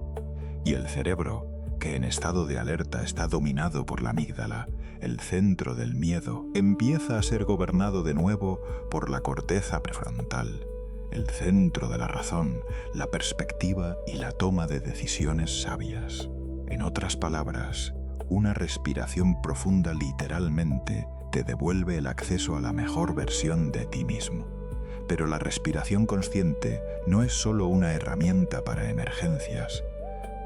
Y el cerebro, que en estado de alerta está dominado por la amígdala, el centro del miedo, empieza a ser gobernado de nuevo por la corteza prefrontal, el centro de la razón, la perspectiva y la toma de decisiones sabias. En otras palabras, una respiración profunda literalmente te devuelve el acceso a la mejor versión de ti mismo. Pero la respiración consciente no es solo una herramienta para emergencias,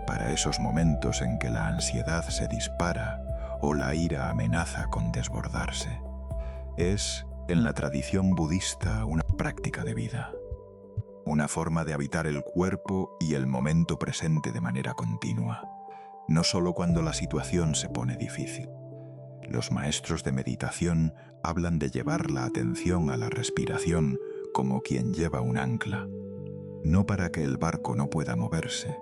para esos momentos en que la ansiedad se dispara o la ira amenaza con desbordarse. Es, en la tradición budista, una práctica de vida, una forma de habitar el cuerpo y el momento presente de manera continua, no solo cuando la situación se pone difícil. Los maestros de meditación hablan de llevar la atención a la respiración como quien lleva un ancla, no para que el barco no pueda moverse,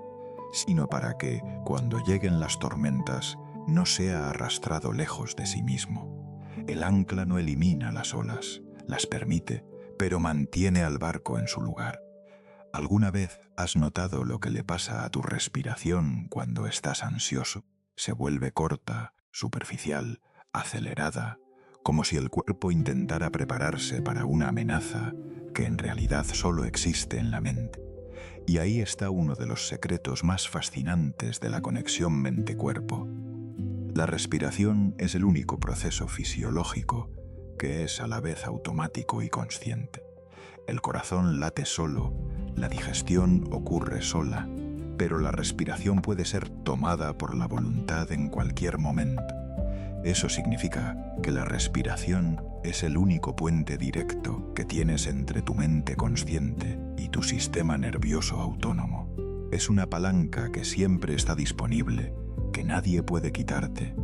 sino para que, cuando lleguen las tormentas, no sea arrastrado lejos de sí mismo. El ancla no elimina las olas, las permite, pero mantiene al barco en su lugar. ¿Alguna vez has notado lo que le pasa a tu respiración cuando estás ansioso? Se vuelve corta, superficial, acelerada, como si el cuerpo intentara prepararse para una amenaza que en realidad solo existe en la mente. Y ahí está uno de los secretos más fascinantes de la conexión mente-cuerpo. La respiración es el único proceso fisiológico que es a la vez automático y consciente. El corazón late solo, la digestión ocurre sola, pero la respiración puede ser tomada por la voluntad en cualquier momento. Eso significa que la respiración es el único puente directo que tienes entre tu mente consciente y tu sistema nervioso autónomo. Es una palanca que siempre está disponible, que nadie puede quitarte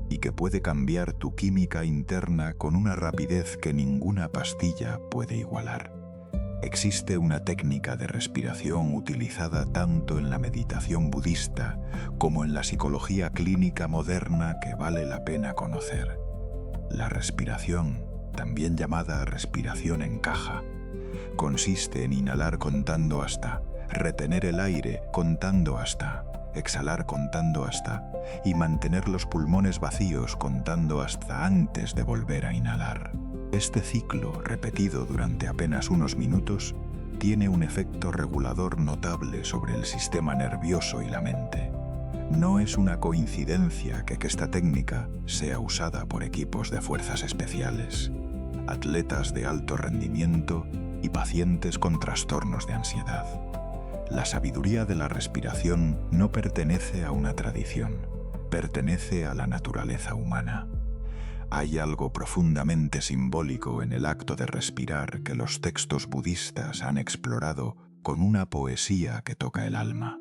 y que puede cambiar tu química interna con una rapidez que ninguna pastilla puede igualar. Existe una técnica de respiración utilizada tanto en la meditación budista como en la psicología clínica moderna que vale la pena conocer. La respiración, también llamada respiración en caja, consiste en inhalar contando hasta, retener el aire contando hasta, exhalar contando hasta y mantener los pulmones vacíos contando hasta antes de volver a inhalar. Este ciclo, repetido durante apenas unos minutos, tiene un efecto regulador notable sobre el sistema nervioso y la mente. No es una coincidencia que esta técnica sea usada por equipos de fuerzas especiales, atletas de alto rendimiento y pacientes con trastornos de ansiedad. La sabiduría de la respiración no pertenece a una tradición, pertenece a la naturaleza humana. Hay algo profundamente simbólico en el acto de respirar que los textos budistas han explorado con una poesía que toca el alma.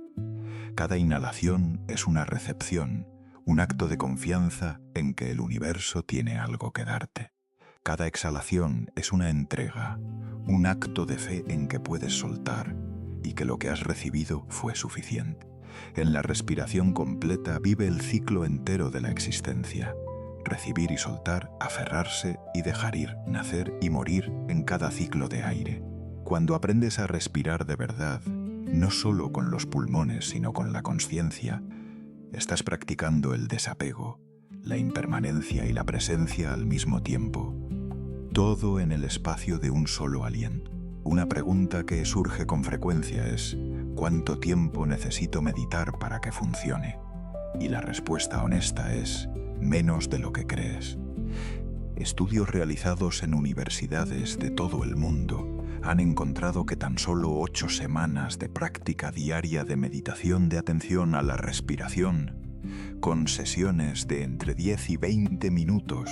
Cada inhalación es una recepción, un acto de confianza en que el universo tiene algo que darte. Cada exhalación es una entrega, un acto de fe en que puedes soltar y que lo que has recibido fue suficiente. En la respiración completa vive el ciclo entero de la existencia. Recibir y soltar, aferrarse y dejar ir, nacer y morir en cada ciclo de aire. Cuando aprendes a respirar de verdad, no solo con los pulmones, sino con la consciencia, estás practicando el desapego, la impermanencia y la presencia al mismo tiempo, todo en el espacio de un solo aliento. Una pregunta que surge con frecuencia es: ¿cuánto tiempo necesito meditar para que funcione? Y la respuesta honesta es: menos de lo que crees. Estudios realizados en universidades de todo el mundo han encontrado que tan solo 8 semanas de práctica diaria de meditación de atención a la respiración, con sesiones de entre 10 y 20 minutos,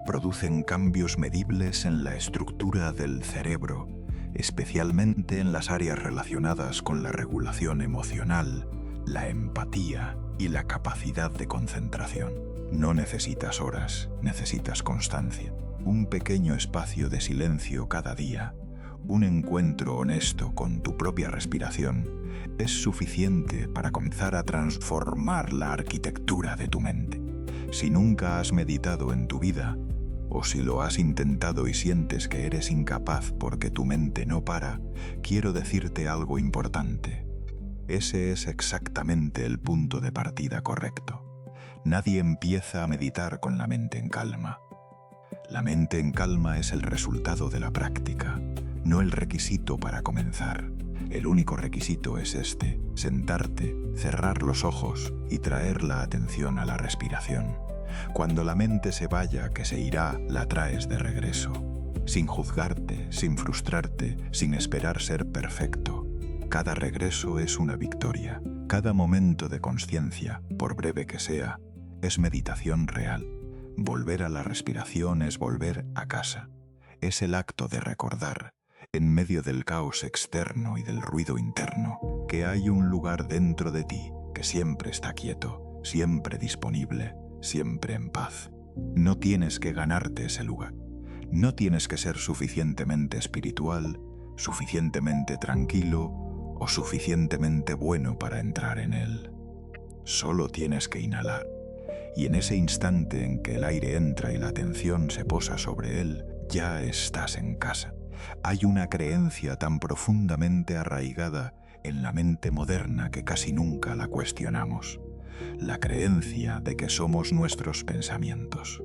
producen cambios medibles en la estructura del cerebro, especialmente en las áreas relacionadas con la regulación emocional, la empatía y la capacidad de concentración. No necesitas horas, necesitas constancia. Un pequeño espacio de silencio cada día, un encuentro honesto con tu propia respiración, es suficiente para comenzar a transformar la arquitectura de tu mente. Si nunca has meditado en tu vida, o si lo has intentado y sientes que eres incapaz porque tu mente no para, quiero decirte algo importante. Ese es exactamente el punto de partida correcto. Nadie empieza a meditar con la mente en calma. La mente en calma es el resultado de la práctica, no el requisito para comenzar. El único requisito es este: sentarte, cerrar los ojos y traer la atención a la respiración. Cuando la mente se vaya, que se irá, la traes de regreso, sin juzgarte, sin frustrarte, sin esperar ser perfecto. Cada regreso es una victoria. Cada momento de consciencia, por breve que sea, es meditación real. Volver a la respiración es volver a casa. Es el acto de recordar, en medio del caos externo y del ruido interno, que hay un lugar dentro de ti que siempre está quieto, siempre disponible, siempre en paz. No tienes que ganarte ese lugar. No tienes que ser suficientemente espiritual, suficientemente tranquilo o suficientemente bueno para entrar en él. Solo tienes que inhalar. Y en ese instante en que el aire entra y la atención se posa sobre él, ya estás en casa. Hay una creencia tan profundamente arraigada en la mente moderna que casi nunca la cuestionamos. La creencia de que somos nuestros pensamientos.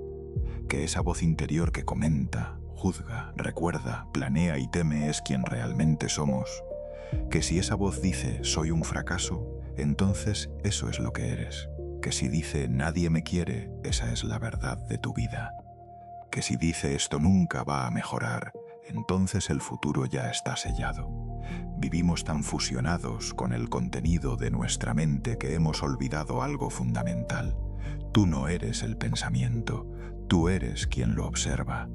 Que esa voz interior que comenta, juzga, recuerda, planea y teme es quien realmente somos. Que si esa voz dice soy un fracaso, entonces eso es lo que eres. Que si dice nadie me quiere, esa es la verdad de tu vida. Que si dice esto nunca va a mejorar, entonces el futuro ya está sellado. Vivimos tan fusionados con el contenido de nuestra mente que hemos olvidado algo fundamental. Tú no eres el pensamiento, tú eres quien lo observa.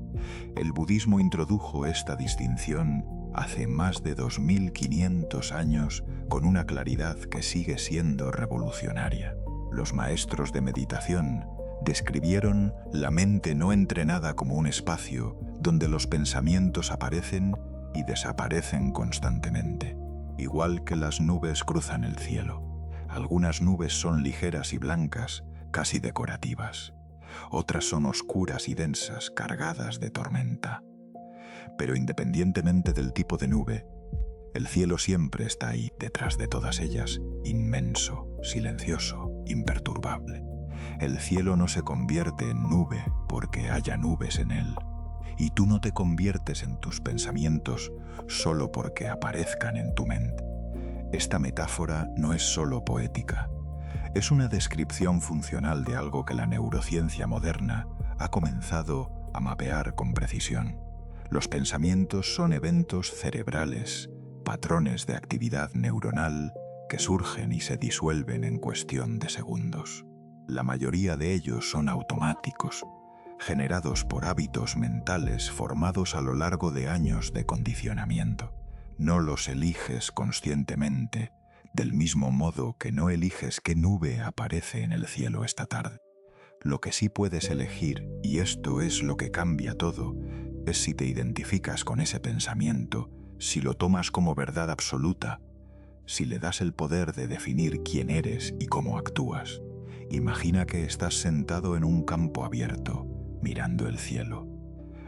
El budismo introdujo esta distinción hace más de 2500 años con una claridad que sigue siendo revolucionaria. Los maestros de meditación describieron la mente no entrenada como un espacio donde los pensamientos aparecen y desaparecen constantemente, igual que las nubes cruzan el cielo. Algunas nubes son ligeras y blancas, casi decorativas. Otras son oscuras y densas, cargadas de tormenta. Pero independientemente del tipo de nube, el cielo siempre está ahí, detrás de todas ellas, inmenso, silencioso, imperturbable. El cielo no se convierte en nube porque haya nubes en él. Y tú no te conviertes en tus pensamientos solo porque aparezcan en tu mente. Esta metáfora no es solo poética. Es una descripción funcional de algo que la neurociencia moderna ha comenzado a mapear con precisión. Los pensamientos son eventos cerebrales, patrones de actividad neuronal que surgen y se disuelven en cuestión de segundos. La mayoría de ellos son automáticos, generados por hábitos mentales formados a lo largo de años de condicionamiento. No los eliges conscientemente, del mismo modo que no eliges qué nube aparece en el cielo esta tarde. Lo que sí puedes elegir, y esto es lo que cambia todo, es si te identificas con ese pensamiento, si lo tomas como verdad absoluta, si le das el poder de definir quién eres y cómo actúas. Imagina que estás sentado en un campo abierto, mirando el cielo.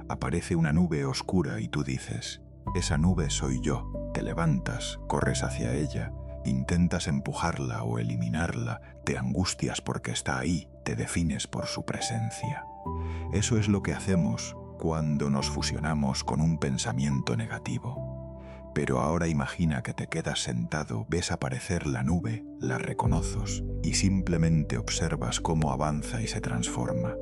Aparece una nube oscura y tú dices, esa nube soy yo. Te levantas, corres hacia ella, intentas empujarla o eliminarla, te angustias porque está ahí, te defines por su presencia. Eso es lo que hacemos cuando nos fusionamos con un pensamiento negativo. Pero ahora imagina que te quedas sentado, ves aparecer la nube, la reconoces y simplemente observas cómo avanza y se transforma.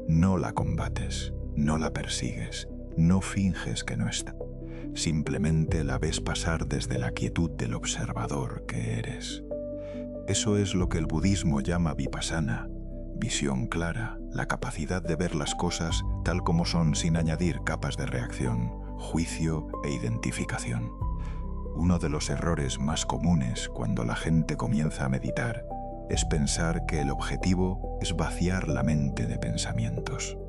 No la combates, no la persigues, no finges que no está. Simplemente la ves pasar desde la quietud del observador que eres. Eso es lo que el budismo llama vipassana, visión clara, la capacidad de ver las cosas tal como son sin añadir capas de reacción, juicio e identificación. Uno de los errores más comunes cuando la gente comienza a meditar es pensar que el objetivo es vaciar la mente de pensamientos.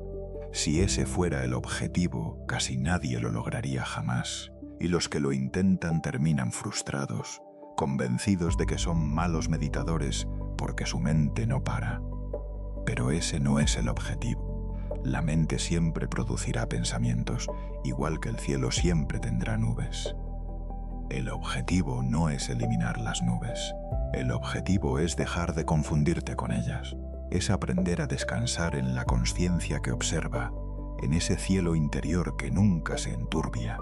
Si ese fuera el objetivo, casi nadie lo lograría jamás, y los que lo intentan terminan frustrados, convencidos de que son malos meditadores porque su mente no para. Pero ese no es el objetivo. La mente siempre producirá pensamientos, igual que el cielo siempre tendrá nubes. El objetivo no es eliminar las nubes. El objetivo es dejar de confundirte con ellas. Es aprender a descansar en la consciencia que observa, en ese cielo interior que nunca se enturbia,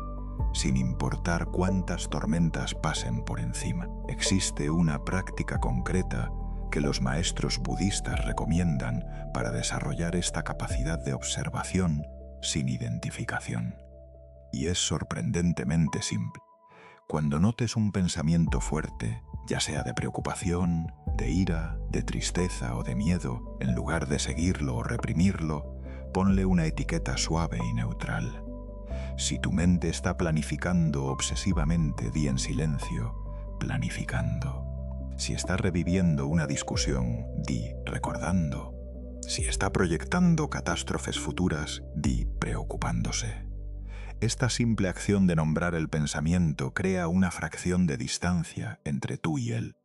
sin importar cuántas tormentas pasen por encima. Existe una práctica concreta que los maestros budistas recomiendan para desarrollar esta capacidad de observación sin identificación. Y es sorprendentemente simple. Cuando notes un pensamiento fuerte, ya sea de preocupación, de ira, de tristeza o de miedo, en lugar de seguirlo o reprimirlo, ponle una etiqueta suave y neutral. Si tu mente está planificando obsesivamente, di en silencio, planificando. Si está reviviendo una discusión, di recordando. Si está proyectando catástrofes futuras, di preocupándose. Esta simple acción de nombrar el pensamiento crea una fracción de distancia entre tú y él.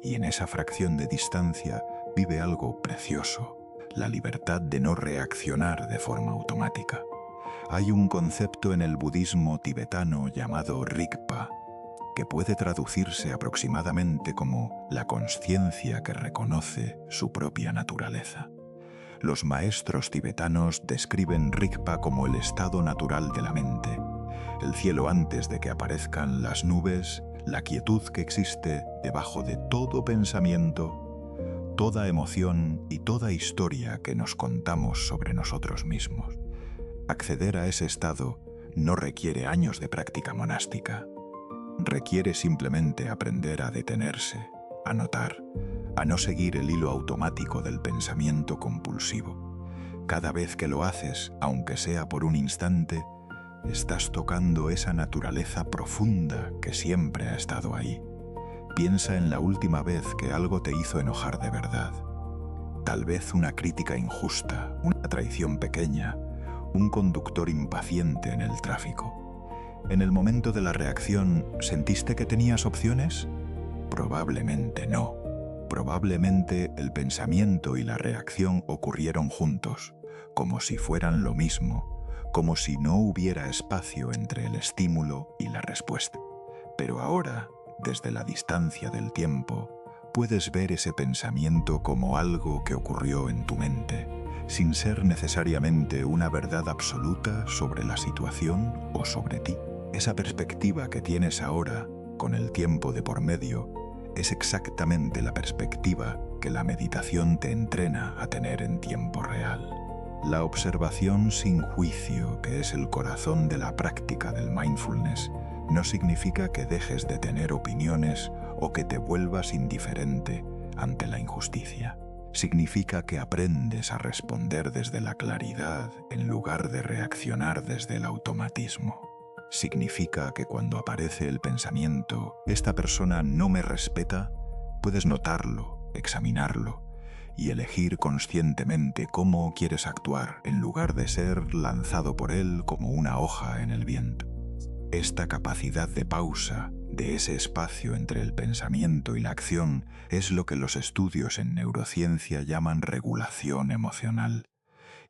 Y en esa fracción de distancia vive algo precioso, la libertad de no reaccionar de forma automática. Hay un concepto en el budismo tibetano llamado Rigpa, que puede traducirse aproximadamente como la consciencia que reconoce su propia naturaleza. Los maestros tibetanos describen Rigpa como el estado natural de la mente, el cielo antes de que aparezcan las nubes, la quietud que existe debajo de todo pensamiento, toda emoción y toda historia que nos contamos sobre nosotros mismos. Acceder a ese estado no requiere años de práctica monástica. Requiere simplemente aprender a detenerse, a notar, a no seguir el hilo automático del pensamiento compulsivo. Cada vez que lo haces, aunque sea por un instante, estás tocando esa naturaleza profunda que siempre ha estado ahí. Piensa en la última vez que algo te hizo enojar de verdad. Tal vez una crítica injusta, una traición pequeña, un conductor impaciente en el tráfico. En el momento de la reacción, ¿sentiste que tenías opciones? Probablemente no. Probablemente el pensamiento y la reacción ocurrieron juntos, como si fueran lo mismo, como si no hubiera espacio entre el estímulo y la respuesta. Pero ahora, desde la distancia del tiempo, puedes ver ese pensamiento como algo que ocurrió en tu mente, sin ser necesariamente una verdad absoluta sobre la situación o sobre ti. Esa perspectiva que tienes ahora, con el tiempo de por medio, es exactamente la perspectiva que la meditación te entrena a tener en tiempo real. La observación sin juicio, que es el corazón de la práctica del mindfulness, no significa que dejes de tener opiniones o que te vuelvas indiferente ante la injusticia. Significa que aprendes a responder desde la claridad en lugar de reaccionar desde el automatismo. Significa que cuando aparece el pensamiento, esta persona no me respeta, puedes notarlo, examinarlo y elegir conscientemente cómo quieres actuar en lugar de ser lanzado por él como una hoja en el viento. Esta capacidad de pausa, de ese espacio entre el pensamiento y la acción, es lo que los estudios en neurociencia llaman regulación emocional.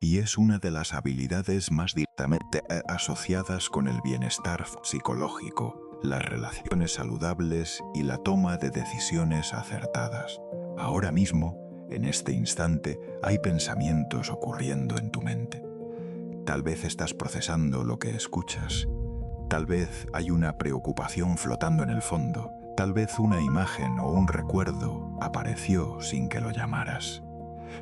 Y es una de las habilidades más directamente asociadas con el bienestar psicológico, las relaciones saludables y la toma de decisiones acertadas. Ahora mismo, en este instante, hay pensamientos ocurriendo en tu mente. Tal vez estás procesando lo que escuchas. Tal vez hay una preocupación flotando en el fondo. Tal vez una imagen o un recuerdo apareció sin que lo llamaras.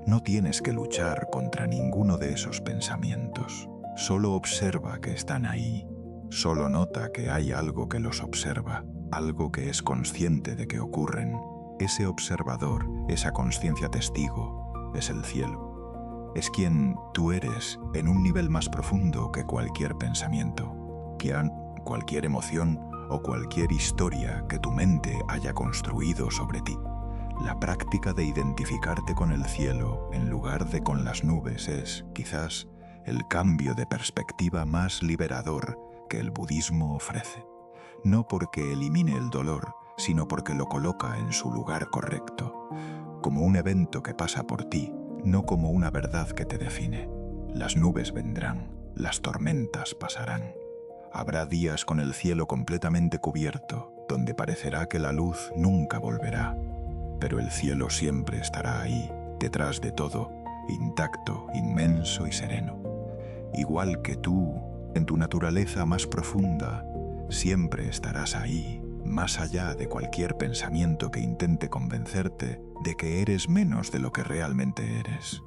No tienes que luchar contra ninguno de esos pensamientos. Solo observa que están ahí. Solo nota que hay algo que los observa, algo que es consciente de que ocurren. Ese observador, esa conciencia testigo, es el cielo. Es quien tú eres en un nivel más profundo que cualquier pensamiento, que cualquier emoción o cualquier historia que tu mente haya construido sobre ti. La práctica de identificarte con el cielo en lugar de con las nubes es, quizás, el cambio de perspectiva más liberador que el budismo ofrece. No porque elimine el dolor, sino porque lo coloca en su lugar correcto, como un evento que pasa por ti, no como una verdad que te define. Las nubes vendrán, las tormentas pasarán. Habrá días con el cielo completamente cubierto, donde parecerá que la luz nunca volverá. Pero el cielo siempre estará ahí, detrás de todo, intacto, inmenso y sereno. Igual que tú, en tu naturaleza más profunda, siempre estarás ahí, más allá de cualquier pensamiento que intente convencerte de que eres menos de lo que realmente eres.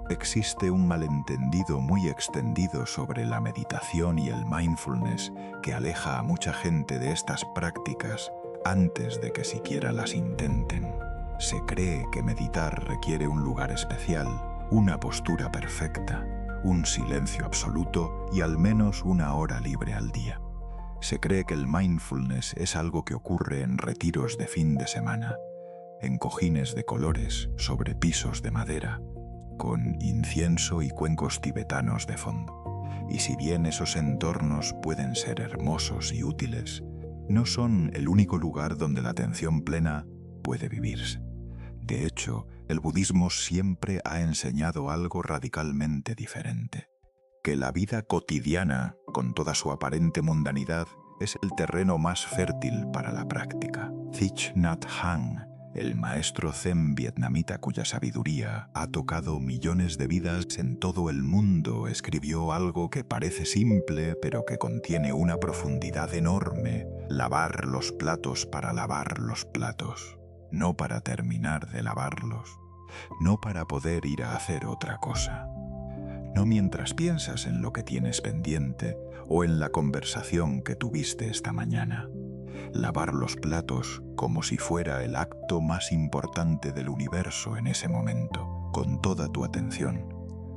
Existe un malentendido muy extendido sobre la meditación y el mindfulness que aleja a mucha gente de estas prácticas antes de que siquiera las intenten. Se cree que meditar requiere un lugar especial, una postura perfecta, un silencio absoluto y al menos una hora libre al día. Se cree que el mindfulness es algo que ocurre en retiros de fin de semana, en cojines de colores sobre pisos de madera, con incienso y cuencos tibetanos de fondo. Y si bien esos entornos pueden ser hermosos y útiles, no son el único lugar donde la atención plena puede vivirse. De hecho, el budismo siempre ha enseñado algo radicalmente diferente: que la vida cotidiana, con toda su aparente mundanidad, es el terreno más fértil para la práctica. Thich Nhat Hanh, el maestro zen vietnamita cuya sabiduría ha tocado millones de vidas en todo el mundo, escribió algo que parece simple pero que contiene una profundidad enorme: lavar los platos para lavar los platos, no para terminar de lavarlos, no para poder ir a hacer otra cosa. No mientras piensas en lo que tienes pendiente o en la conversación que tuviste esta mañana. Lavar los platos como si fuera el acto más importante del universo en ese momento, con toda tu atención,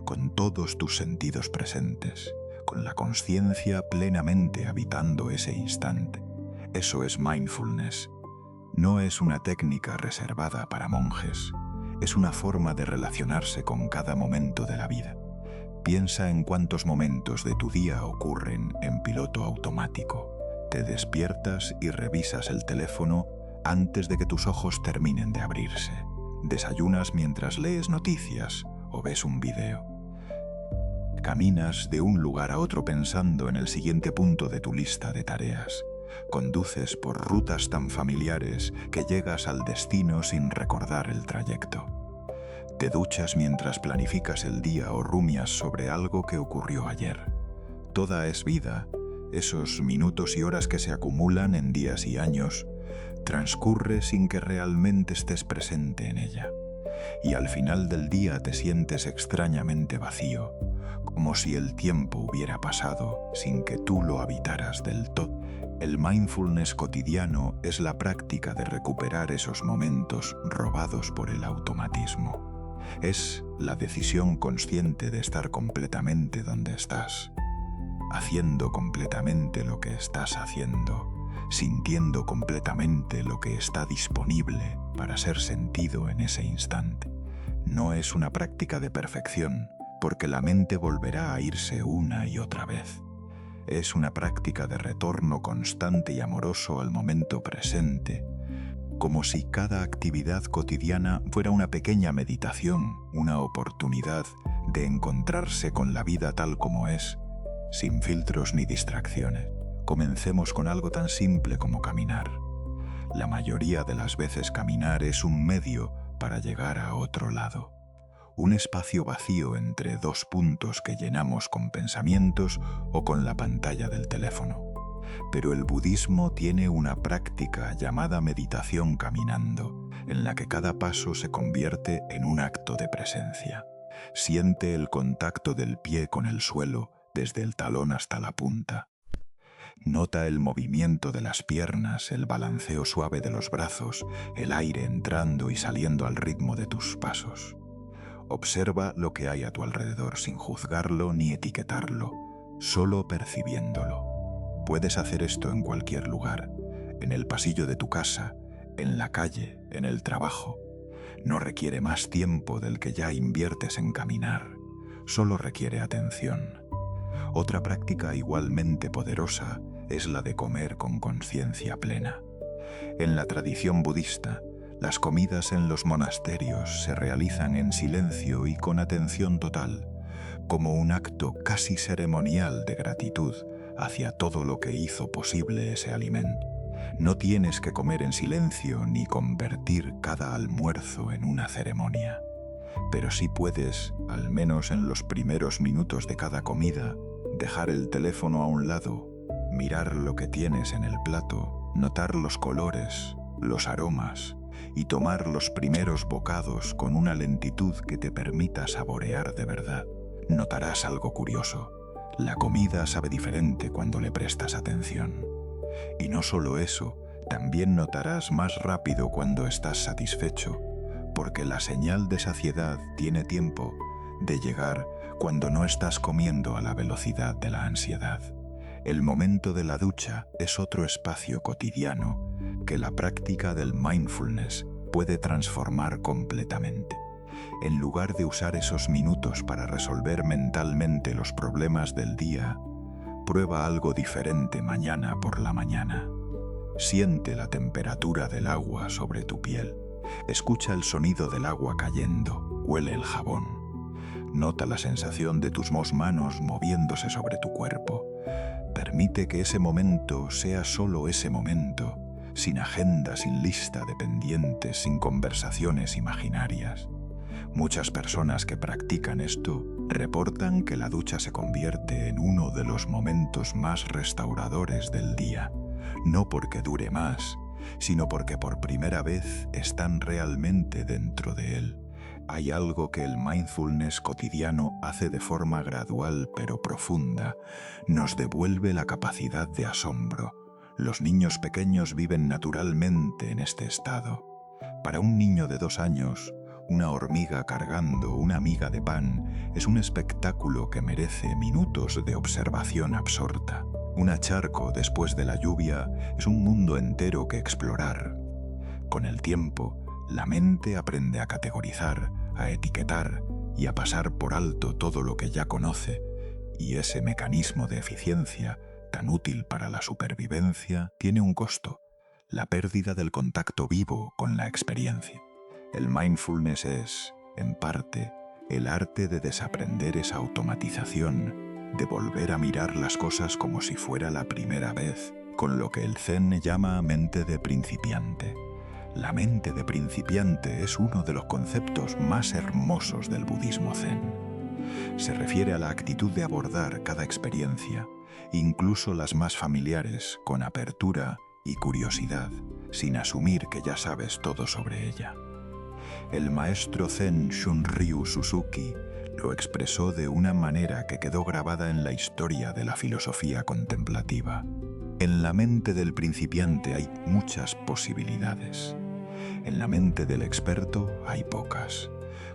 con todos tus sentidos presentes, con la conciencia plenamente habitando ese instante. Eso es mindfulness. No es una técnica reservada para monjes, es una forma de relacionarse con cada momento de la vida. Piensa en cuántos momentos de tu día ocurren en piloto automático. Te despiertas y revisas el teléfono antes de que tus ojos terminen de abrirse. Desayunas mientras lees noticias o ves un video. Caminas de un lugar a otro pensando en el siguiente punto de tu lista de tareas. Conduces por rutas tan familiares que llegas al destino sin recordar el trayecto. Te duchas mientras planificas el día o rumias sobre algo que ocurrió ayer. Toda es vida. Esos minutos y horas que se acumulan en días y años, transcurre sin que realmente estés presente en ella. Y al final del día te sientes extrañamente vacío, como si el tiempo hubiera pasado sin que tú lo habitaras del todo. El mindfulness cotidiano es la práctica de recuperar esos momentos robados por el automatismo. Es la decisión consciente de estar completamente donde estás, haciendo completamente lo que estás haciendo, sintiendo completamente lo que está disponible para ser sentido en ese instante. No es una práctica de perfección, porque la mente volverá a irse una y otra vez. Es una práctica de retorno constante y amoroso al momento presente, como si cada actividad cotidiana fuera una pequeña meditación, una oportunidad de encontrarse con la vida tal como es, sin filtros ni distracciones. Comencemos con algo tan simple como caminar. La mayoría de las veces caminar es un medio para llegar a otro lado. Un espacio vacío entre dos puntos que llenamos con pensamientos o con la pantalla del teléfono. Pero el budismo tiene una práctica llamada meditación caminando, en la que cada paso se convierte en un acto de presencia. Siente el contacto del pie con el suelo desde el talón hasta la punta. Nota el movimiento de las piernas, el balanceo suave de los brazos, el aire entrando y saliendo al ritmo de tus pasos. Observa lo que hay a tu alrededor sin juzgarlo ni etiquetarlo, solo percibiéndolo. Puedes hacer esto en cualquier lugar, en el pasillo de tu casa, en la calle, en el trabajo. No requiere más tiempo del que ya inviertes en caminar, solo requiere atención. Otra práctica igualmente poderosa es la de comer con conciencia plena. En la tradición budista, las comidas en los monasterios se realizan en silencio y con atención total, como un acto casi ceremonial de gratitud hacia todo lo que hizo posible ese alimento. No tienes que comer en silencio ni convertir cada almuerzo en una ceremonia, pero sí puedes, al menos en los primeros minutos de cada comida, dejar el teléfono a un lado, mirar lo que tienes en el plato, notar los colores, los aromas y tomar los primeros bocados con una lentitud que te permita saborear de verdad. Notarás algo curioso. La comida sabe diferente cuando le prestas atención. Y no solo eso, también notarás más rápido cuando estás satisfecho, porque la señal de saciedad tiene tiempo de llegar cuando no estás comiendo a la velocidad de la ansiedad. El momento de la ducha es otro espacio cotidiano que la práctica del mindfulness puede transformar completamente. En lugar de usar esos minutos para resolver mentalmente los problemas del día, prueba algo diferente mañana por la mañana. Siente la temperatura del agua sobre tu piel. Escucha el sonido del agua cayendo. Huele el jabón. Nota la sensación de tus manos moviéndose sobre tu cuerpo. Permite que ese momento sea solo ese momento, sin agenda, sin lista de pendientes, sin conversaciones imaginarias. Muchas personas que practican esto reportan que la ducha se convierte en uno de los momentos más restauradores del día, no porque dure más, sino porque por primera vez están realmente dentro de él. Hay algo que el mindfulness cotidiano hace de forma gradual pero profunda. Nos devuelve la capacidad de asombro. Los niños pequeños viven naturalmente en este estado. Para un niño de 2 años, una hormiga cargando una miga de pan es un espectáculo que merece minutos de observación absorta. Un charco después de la lluvia es un mundo entero que explorar. Con el tiempo, la mente aprende a categorizar, a etiquetar y a pasar por alto todo lo que ya conoce, y ese mecanismo de eficiencia, tan útil para la supervivencia, tiene un costo: la pérdida del contacto vivo con la experiencia. El mindfulness es, en parte, el arte de desaprender esa automatización, de volver a mirar las cosas como si fuera la primera vez, con lo que el Zen llama mente de principiante. La mente de principiante es uno de los conceptos más hermosos del budismo Zen. Se refiere a la actitud de abordar cada experiencia, incluso las más familiares, con apertura y curiosidad, sin asumir que ya sabes todo sobre ella. El maestro Zen Shunryu Suzuki lo expresó de una manera que quedó grabada en la historia de la filosofía contemplativa. En la mente del principiante hay muchas posibilidades. En la mente del experto hay pocas.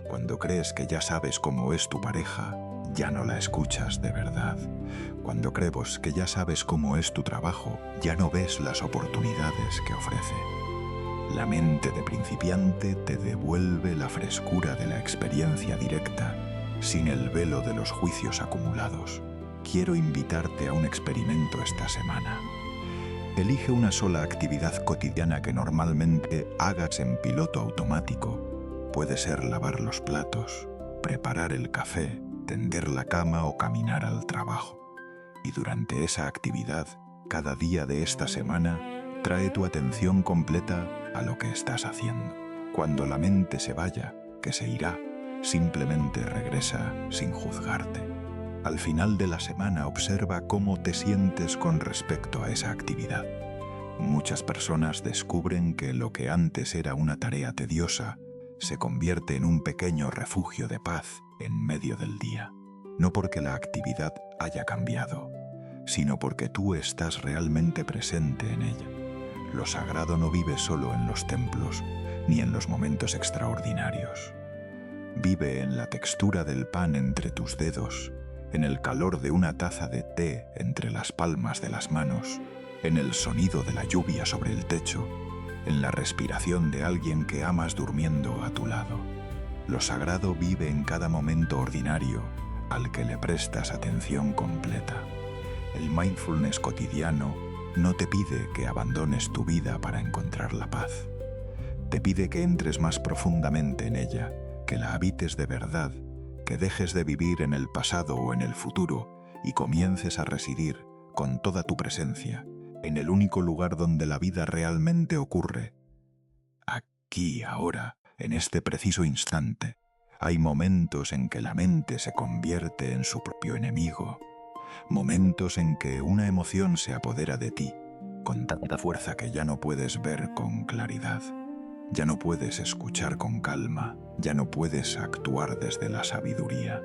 Cuando crees que ya sabes cómo es tu pareja, ya no la escuchas de verdad. Cuando crees que ya sabes cómo es tu trabajo, ya no ves las oportunidades que ofrece. La mente de principiante te devuelve la frescura de la experiencia directa, sin el velo de los juicios acumulados. Quiero invitarte a un experimento esta semana. Elige una sola actividad cotidiana que normalmente hagas en piloto automático. Puede ser lavar los platos, preparar el café, tender la cama o caminar al trabajo. Y durante esa actividad, Cada día de esta semana trae tu atención completa a lo que estás haciendo. Cuando la mente se vaya, que se irá, simplemente regresa sin juzgarte. Al final de la semana observa cómo te sientes con respecto a esa actividad. Muchas personas descubren que lo que antes era una tarea tediosa se convierte en un pequeño refugio de paz en medio del día. No porque la actividad haya cambiado, sino porque tú estás realmente presente en ella. Lo sagrado no vive solo en los templos ni en los momentos extraordinarios. Vive en la textura del pan entre tus dedos, en el calor de una taza de té entre las palmas de las manos, en el sonido de la lluvia sobre el techo, en la respiración de alguien que amas durmiendo a tu lado. Lo sagrado vive en cada momento ordinario al que le prestas atención completa. El mindfulness cotidiano no te pide que abandones tu vida para encontrar la paz. Te pide que entres más profundamente en ella, que la habites de verdad, que dejes de vivir en el pasado o en el futuro y comiences a residir con toda tu presencia en el único lugar donde la vida realmente ocurre. Aquí, ahora, en este preciso instante, hay momentos en que la mente se convierte en su propio enemigo, momentos en que una emoción se apodera de ti con tanta fuerza que ya no puedes ver con claridad, ya no puedes escuchar con calma, ya no puedes actuar desde la sabiduría.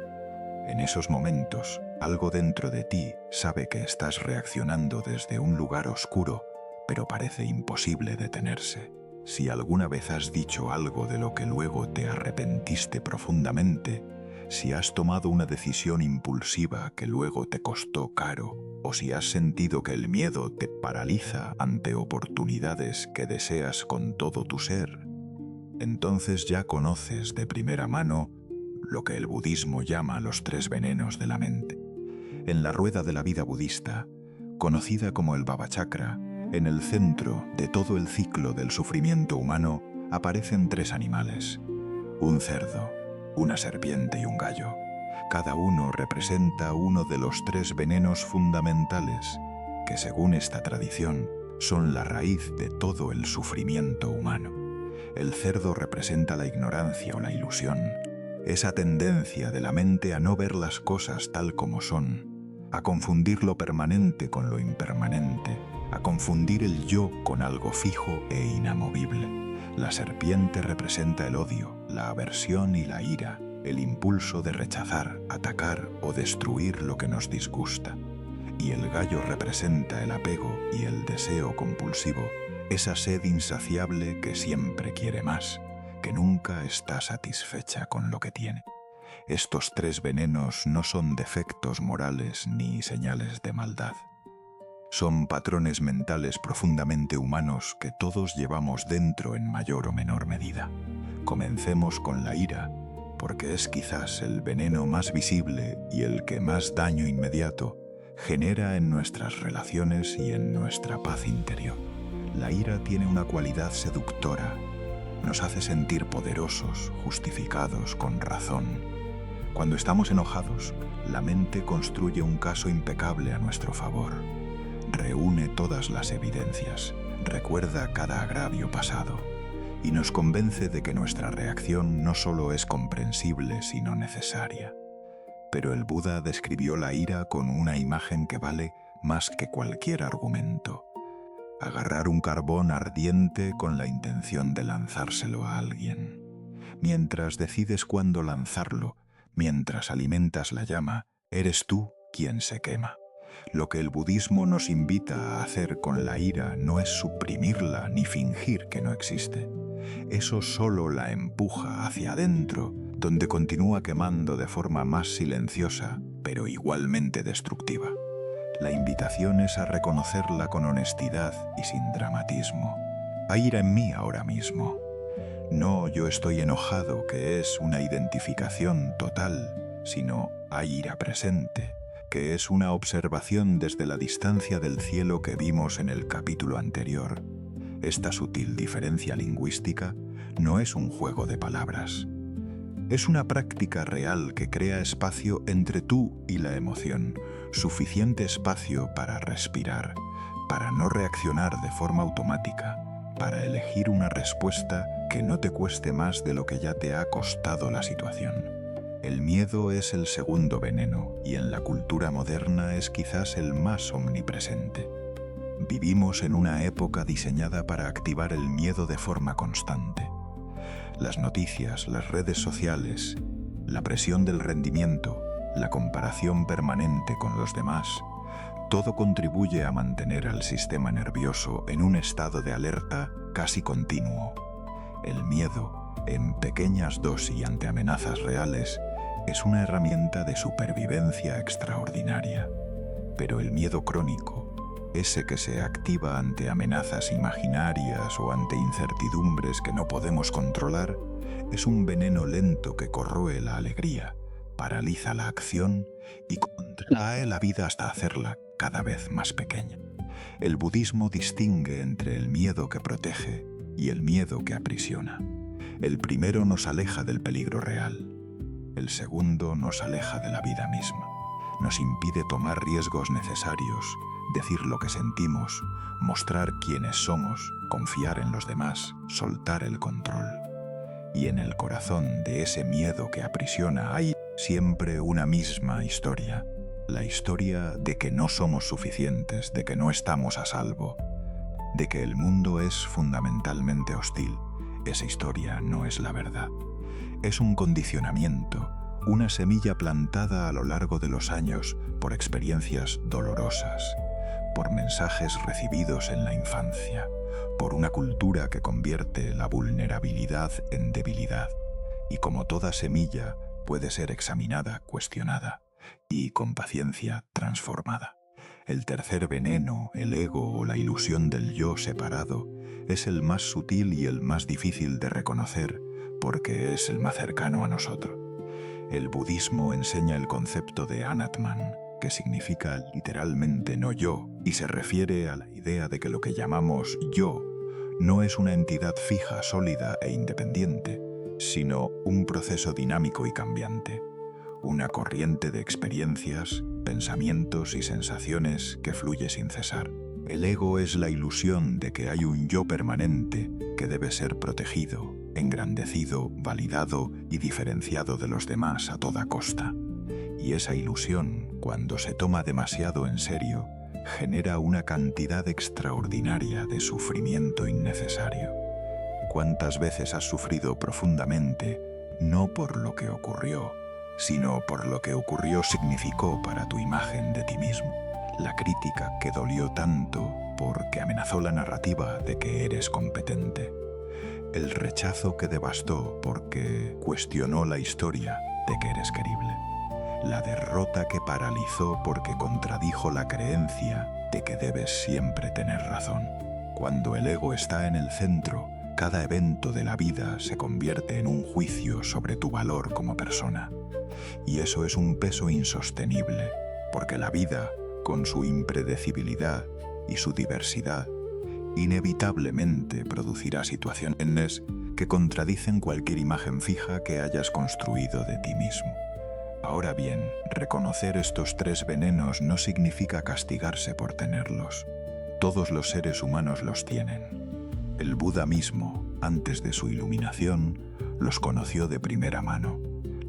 En esos momentos, algo dentro de ti sabe que estás reaccionando desde un lugar oscuro, pero parece imposible detenerse. Si alguna vez has dicho algo de lo que luego te arrepentiste profundamente, si has tomado una decisión impulsiva que luego te costó caro, o si has sentido que el miedo te paraliza ante oportunidades que deseas con todo tu ser, entonces ya conoces de primera mano lo que el budismo llama los 3 venenos de la mente. En la rueda de la vida budista, conocida como el Baba Chakra, en el centro de todo el ciclo del sufrimiento humano aparecen 3 animales: un cerdo, una serpiente y un gallo. Cada uno representa uno de los 3 venenos fundamentales que, según esta tradición, son la raíz de todo el sufrimiento humano. El cerdo representa la ignorancia o la ilusión, esa tendencia de la mente a no ver las cosas tal como son, a confundir lo permanente con lo impermanente, a confundir el yo con algo fijo e inamovible. La serpiente representa el odio, la aversión y la ira, el impulso de rechazar, atacar o destruir lo que nos disgusta. Y el gallo representa el apego y el deseo compulsivo, esa sed insaciable que siempre quiere más, que nunca está satisfecha con lo que tiene. Estos 3 venenos no son defectos morales ni señales de maldad. Son patrones mentales profundamente humanos que todos llevamos dentro en mayor o menor medida. Comencemos con la ira, porque es quizás el veneno más visible y el que más daño inmediato genera en nuestras relaciones y en nuestra paz interior. La ira tiene una cualidad seductora. Nos hace sentir poderosos, justificados, con razón. Cuando estamos enojados, la mente construye un caso impecable a nuestro favor. Reúne todas las evidencias, recuerda cada agravio pasado y nos convence de que nuestra reacción no solo es comprensible, sino necesaria. Pero el Buda describió la ira con una imagen que vale más que cualquier argumento. Agarrar un carbón ardiente con la intención de lanzárselo a alguien. Mientras decides cuándo lanzarlo, mientras alimentas la llama, eres tú quien se quema. Lo que el budismo nos invita a hacer con la ira no es suprimirla ni fingir que no existe. Eso solo la empuja hacia adentro, donde continúa quemando de forma más silenciosa, pero igualmente destructiva. La invitación es a reconocerla con honestidad y sin dramatismo. Hay ira en mí ahora mismo. No, yo estoy enojado, que es una identificación total, sino hay ira presente, que es una observación desde la distancia del cielo que vimos en el capítulo anterior. Esta sutil diferencia lingüística no es un juego de palabras. Es una práctica real que crea espacio entre tú y la emoción, suficiente espacio para respirar, para no reaccionar de forma automática, para elegir una respuesta que no te cueste más de lo que ya te ha costado la situación. El miedo es el segundo veneno y en la cultura moderna es quizás el más omnipresente. Vivimos en una época diseñada para activar el miedo de forma constante. Las noticias, las redes sociales, la presión del rendimiento, la comparación permanente con los demás, todo contribuye a mantener al sistema nervioso en un estado de alerta casi continuo. El miedo, en pequeñas dosis y ante amenazas reales, es una herramienta de supervivencia extraordinaria. Pero el miedo crónico, ese que se activa ante amenazas imaginarias o ante incertidumbres que no podemos controlar, es un veneno lento que corroe la alegría, paraliza la acción y contrae la vida hasta hacerla cada vez más pequeña. El budismo distingue entre el miedo que protege y el miedo que aprisiona. El primero nos aleja del peligro real. El segundo nos aleja de la vida misma. Nos impide tomar riesgos necesarios, decir lo que sentimos, mostrar quiénes somos, confiar en los demás, soltar el control. Y en el corazón de ese miedo que aprisiona hay siempre una misma historia. La historia de que no somos suficientes, de que no estamos a salvo, de que el mundo es fundamentalmente hostil. Esa historia no es la verdad. Es un condicionamiento, una semilla plantada a lo largo de los años por experiencias dolorosas, por mensajes recibidos en la infancia, por una cultura que convierte la vulnerabilidad en debilidad. Y como toda semilla, puede ser examinada, cuestionada y, con paciencia, transformada. El tercer veneno, el ego o la ilusión del yo separado, es el más sutil y el más difícil de reconocer porque es el más cercano a nosotros. El budismo enseña el concepto de Anatman, que significa literalmente no yo, y se refiere a la idea de que lo que llamamos yo no es una entidad fija, sólida e independiente, sino un proceso dinámico y cambiante, una corriente de experiencias, pensamientos y sensaciones que fluye sin cesar. El ego es la ilusión de que hay un yo permanente que debe ser protegido, engrandecido, validado y diferenciado de los demás a toda costa. Y esa ilusión, cuando se toma demasiado en serio, genera una cantidad extraordinaria de sufrimiento innecesario. ¿Cuántas veces has sufrido profundamente, no por lo que ocurrió, sino por lo que ocurrió significó para tu imagen de ti mismo? La crítica que dolió tanto porque amenazó la narrativa de que eres competente. El rechazo que devastó porque cuestionó la historia de que eres querible. La derrota que paralizó porque contradijo la creencia de que debes siempre tener razón. Cuando el ego está en el centro, cada evento de la vida se convierte en un juicio sobre tu valor como persona. Y eso es un peso insostenible, porque la vida, con su impredecibilidad y su diversidad, inevitablemente producirá situaciones que contradicen cualquier imagen fija que hayas construido de ti mismo. Ahora bien, reconocer estos tres venenos no significa castigarse por tenerlos. Todos los seres humanos los tienen. El Buda mismo, antes de su iluminación, los conoció de primera mano.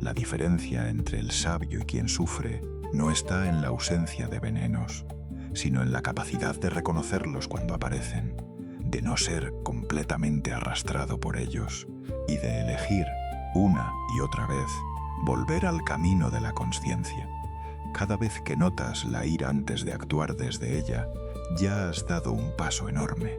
La diferencia entre el sabio y quien sufre no está en la ausencia de venenos, sino en la capacidad de reconocerlos cuando aparecen, de no ser completamente arrastrado por ellos y de elegir, una y otra vez, volver al camino de la consciencia. Cada vez que notas la ira antes de actuar desde ella, ya has dado un paso enorme.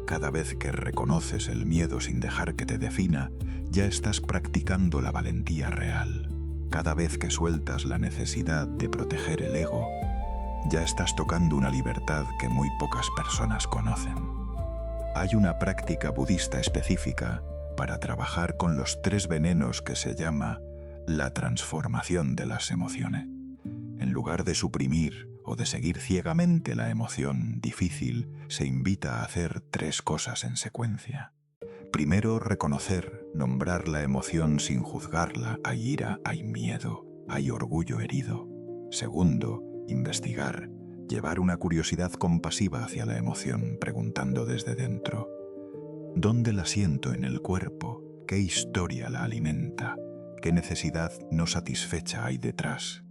Cada vez que reconoces el miedo sin dejar que te defina, ya estás practicando la valentía real. Cada vez que sueltas la necesidad de proteger el ego, ya estás tocando una libertad que muy pocas personas conocen. Hay una práctica budista específica para trabajar con los tres venenos que se llama la transformación de las emociones. En lugar de suprimir o de seguir ciegamente la emoción difícil, se invita a hacer tres cosas en secuencia. Primero, reconocer, nombrar la emoción sin juzgarla. Hay ira, hay miedo, hay orgullo herido. Segundo, investigar, Llevar una curiosidad compasiva hacia la emoción, preguntando desde dentro: ¿dónde la siento en el cuerpo? ¿Qué historia la alimenta? ¿Qué necesidad no satisfecha hay detrás?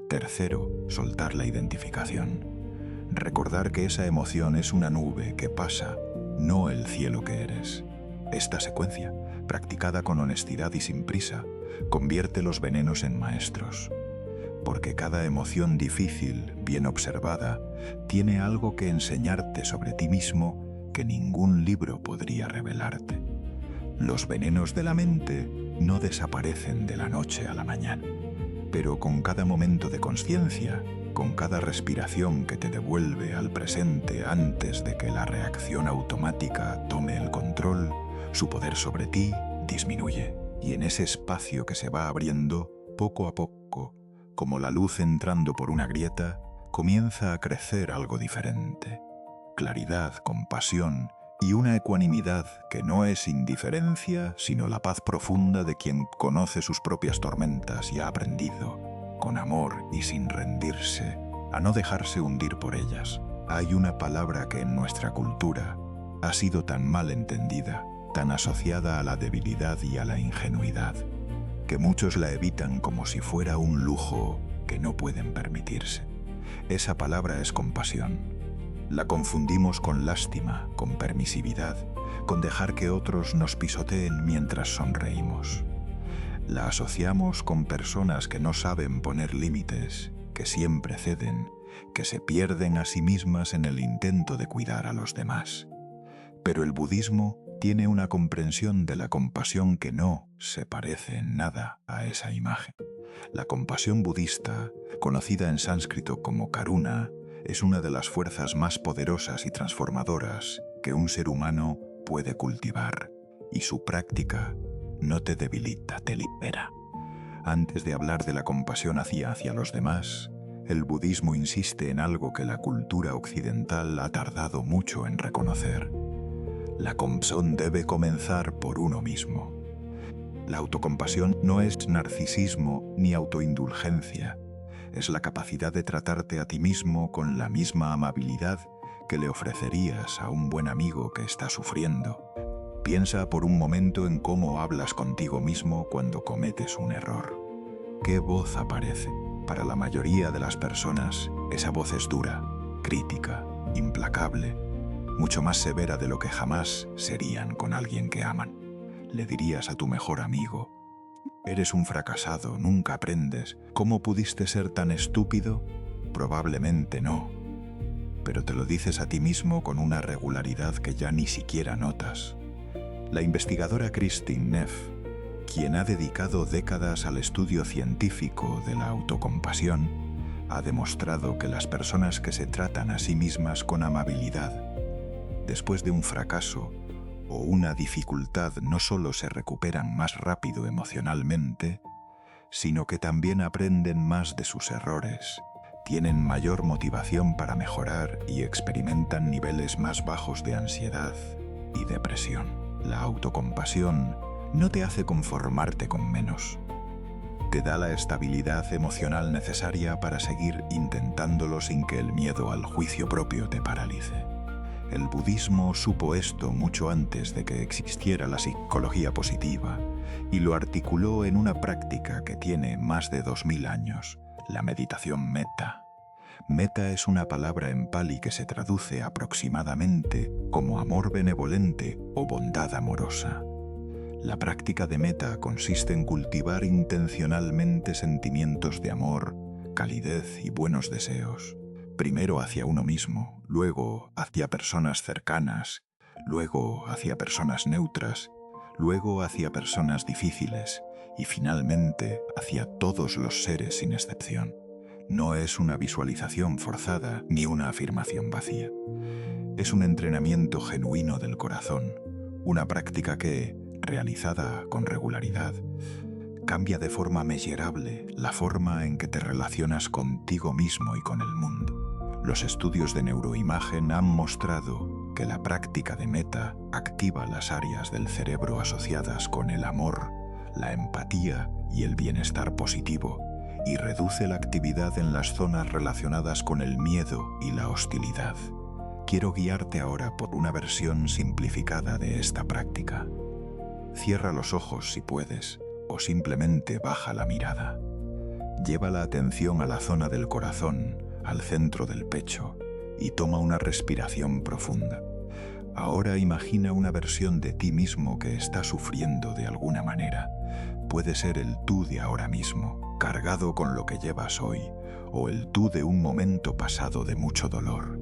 Tercero, soltar la identificación. Recordar que esa emoción es una nube que pasa, no el cielo que eres. Esta secuencia, practicada con honestidad y sin prisa, convierte los venenos en maestros. Porque cada emoción difícil, bien observada, tiene algo que enseñarte sobre ti mismo que ningún libro podría revelarte. Los venenos de la mente no desaparecen de la noche a la mañana, pero con cada momento de conciencia, con cada respiración que te devuelve al presente antes de que la reacción automática tome el control, su poder sobre ti disminuye. Y en ese espacio que se va abriendo, poco a poco, como la luz entrando por una grieta, comienza a crecer algo diferente. Claridad, compasión y una ecuanimidad que no es indiferencia, sino la paz profunda de quien conoce sus propias tormentas y ha aprendido, con amor y sin rendirse, a no dejarse hundir por ellas. Hay una palabra que en nuestra cultura ha sido tan mal entendida, tan asociada a la debilidad y a la ingenuidad, que muchos la evitan como si fuera un lujo que no pueden permitirse. Esa palabra es compasión. La confundimos con lástima, con permisividad, con dejar que otros nos pisoteen mientras sonreímos. La asociamos con personas que no saben poner límites, que siempre ceden, que se pierden a sí mismas en el intento de cuidar a los demás. Pero el budismo tiene una comprensión de la compasión que no se parece en nada a esa imagen. La compasión budista, conocida en sánscrito como karuna, es una de las fuerzas más poderosas y transformadoras que un ser humano puede cultivar, y su práctica no te debilita, te libera. Antes de hablar de la compasión hacia los demás, el budismo insiste en algo que la cultura occidental ha tardado mucho en reconocer. La compasión debe comenzar por uno mismo. La autocompasión no es narcisismo ni autoindulgencia. Es la capacidad de tratarte a ti mismo con la misma amabilidad que le ofrecerías a un buen amigo que está sufriendo. Piensa por un momento en cómo hablas contigo mismo cuando cometes un error. ¿Qué voz aparece? Para la mayoría de las personas, esa voz es dura, crítica, implacable, mucho más severa de lo que jamás serían con alguien que aman. Le dirías a tu mejor amigo: «Eres un fracasado, nunca aprendes. ¿Cómo pudiste ser tan estúpido?» Probablemente no. Pero te lo dices a ti mismo con una regularidad que ya ni siquiera notas. La investigadora Kristin Neff, quien ha dedicado décadas al estudio científico de la autocompasión, ha demostrado que las personas que se tratan a sí mismas con amabilidad, después de un fracaso o una dificultad, no solo se recuperan más rápido emocionalmente, sino que también aprenden más de sus errores, tienen mayor motivación para mejorar y experimentan niveles más bajos de ansiedad y depresión. La autocompasión no te hace conformarte con menos. Te da la estabilidad emocional necesaria para seguir intentándolo sin que el miedo al juicio propio te paralice. El budismo supo esto mucho antes de que existiera la psicología positiva y lo articuló en una práctica que tiene más de 2000 años, la meditación metta. Metta es una palabra en pali que se traduce aproximadamente como amor benevolente o bondad amorosa. La práctica de metta consiste en cultivar intencionalmente sentimientos de amor, calidez y buenos deseos. Primero hacia uno mismo, luego hacia personas cercanas, luego hacia personas neutras, luego hacia personas difíciles y finalmente hacia todos los seres sin excepción. No es una visualización forzada ni una afirmación vacía. Es un entrenamiento genuino del corazón, una práctica que, realizada con regularidad, cambia de forma mesurable la forma en que te relacionas contigo mismo y con el mundo. Los estudios de neuroimagen han mostrado que la práctica de metta activa las áreas del cerebro asociadas con el amor, la empatía y el bienestar positivo, y reduce la actividad en las zonas relacionadas con el miedo y la hostilidad. Quiero guiarte ahora por una versión simplificada de esta práctica. Cierra los ojos si puedes, o simplemente baja la mirada. Lleva la atención a la zona del corazón, al centro del pecho, y toma una respiración profunda. Ahora imagina una versión de ti mismo que está sufriendo de alguna manera. Puede ser el tú de ahora mismo, cargado con lo que llevas hoy, o el tú de un momento pasado de mucho dolor.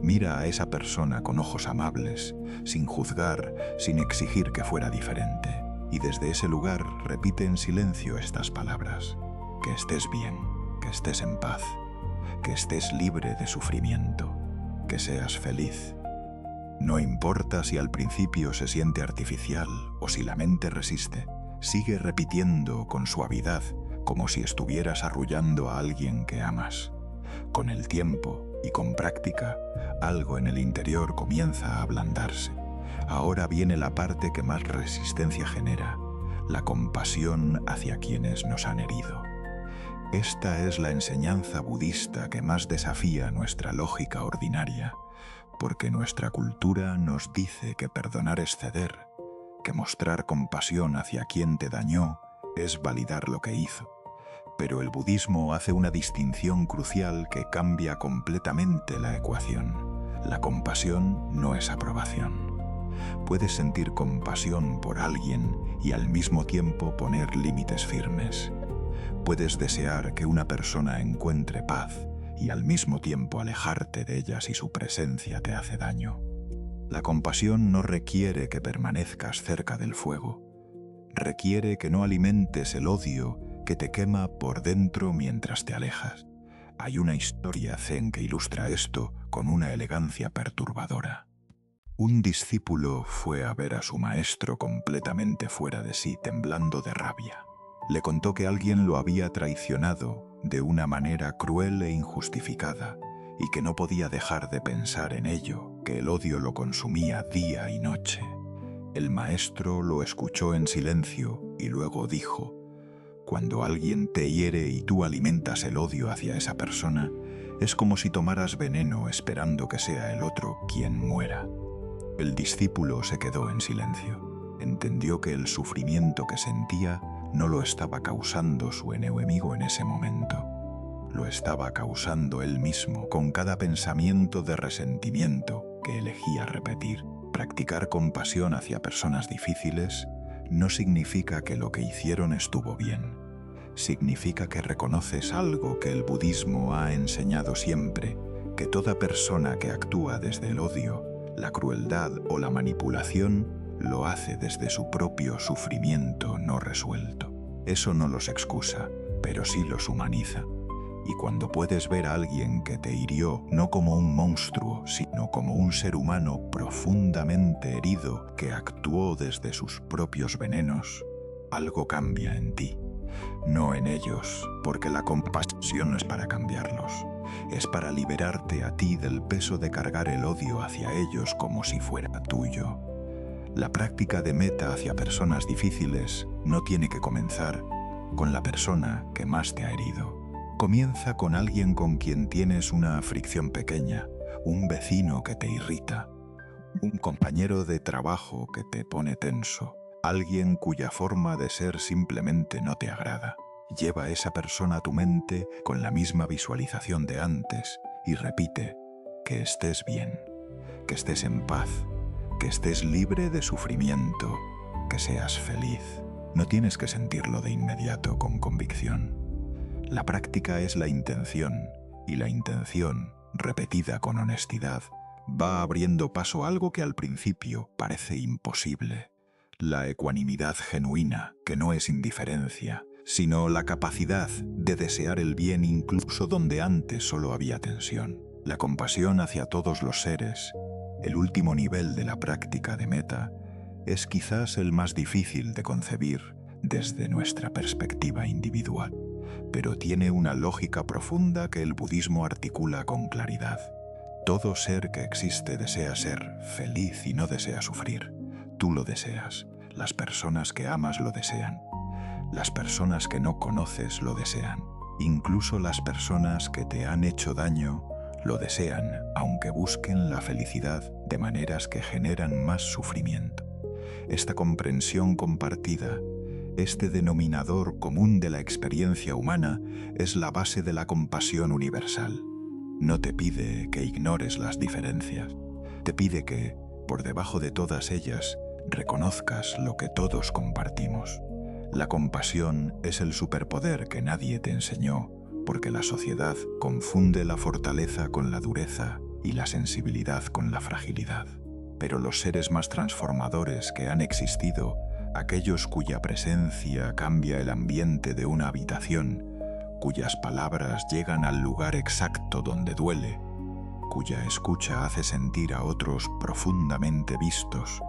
Mira a esa persona con ojos amables, sin juzgar, sin exigir que fuera diferente. Y desde ese lugar repite en silencio estas palabras. Que estés bien, que estés en paz, que estés libre de sufrimiento, que seas feliz. No importa si al principio se siente artificial o si la mente resiste, sigue repitiendo con suavidad, como si estuvieras arrullando a alguien que amas. Con el tiempo y con práctica, algo en el interior comienza a ablandarse. Ahora viene la parte que más resistencia genera, la compasión hacia quienes nos han herido. Esta es la enseñanza budista que más desafía nuestra lógica ordinaria, porque nuestra cultura nos dice que perdonar es ceder, que mostrar compasión hacia quien te dañó es validar lo que hizo. Pero el budismo hace una distinción crucial que cambia completamente la ecuación. La compasión no es aprobación. Puedes sentir compasión por alguien y al mismo tiempo poner límites firmes. Puedes desear que una persona encuentre paz y al mismo tiempo alejarte de ella si su presencia te hace daño. La compasión no requiere que permanezcas cerca del fuego. Requiere que no alimentes el odio que te quema por dentro mientras te alejas. Hay una historia zen que ilustra esto con una elegancia perturbadora. Un discípulo fue a ver a su maestro completamente fuera de sí, temblando de rabia. Le contó que alguien lo había traicionado de una manera cruel e injustificada y que no podía dejar de pensar en ello, que el odio lo consumía día y noche. El maestro lo escuchó en silencio y luego dijo: cuando alguien te hiere y tú alimentas el odio hacia esa persona, es como si tomaras veneno esperando que sea el otro quien muera. El discípulo se quedó en silencio. Entendió que el sufrimiento que sentía no lo estaba causando su enemigo en ese momento. Lo estaba causando él mismo con cada pensamiento de resentimiento que elegía repetir. Practicar compasión hacia personas difíciles no significa que lo que hicieron estuvo bien. Significa que reconoces algo que el budismo ha enseñado siempre, que toda persona que actúa desde el odio, la crueldad o la manipulación lo hace desde su propio sufrimiento no resuelto. Eso no los excusa, pero sí los humaniza. Y cuando puedes ver a alguien que te hirió no como un monstruo, sino como un ser humano profundamente herido que actuó desde sus propios venenos, algo cambia en ti. No en ellos, porque la compasión no es para cambiarlos. Es para liberarte a ti del peso de cargar el odio hacia ellos como si fuera tuyo. La práctica de metta hacia personas difíciles no tiene que comenzar con la persona que más te ha herido. Comienza con alguien con quien tienes una fricción pequeña, un vecino que te irrita, un compañero de trabajo que te pone tenso, alguien cuya forma de ser simplemente no te agrada. Lleva a esa persona a tu mente con la misma visualización de antes y repite: que estés bien, que estés en paz, que estés libre de sufrimiento, que seas feliz. No tienes que sentirlo de inmediato con convicción. La práctica es la intención, y la intención, repetida con honestidad, va abriendo paso a algo que al principio parece imposible. La ecuanimidad genuina, que no es indiferencia, sino la capacidad de desear el bien incluso donde antes solo había tensión. La compasión hacia todos los seres, el último nivel de la práctica de metta, es quizás el más difícil de concebir desde nuestra perspectiva individual, pero tiene una lógica profunda que el budismo articula con claridad. Todo ser que existe desea ser feliz y no desea sufrir. Tú lo deseas, las personas que amas lo desean. Las personas que no conoces lo desean. Incluso las personas que te han hecho daño lo desean, aunque busquen la felicidad de maneras que generan más sufrimiento. Esta comprensión compartida, este denominador común de la experiencia humana, es la base de la compasión universal. No te pide que ignores las diferencias, te pide que, por debajo de todas ellas, reconozcas lo que todos compartimos. La compasión es el superpoder que nadie te enseñó, porque la sociedad confunde la fortaleza con la dureza y la sensibilidad con la fragilidad. Pero los seres más transformadores que han existido, aquellos cuya presencia cambia el ambiente de una habitación, cuyas palabras llegan al lugar exacto donde duele, cuya escucha hace sentir a otros profundamente vistos,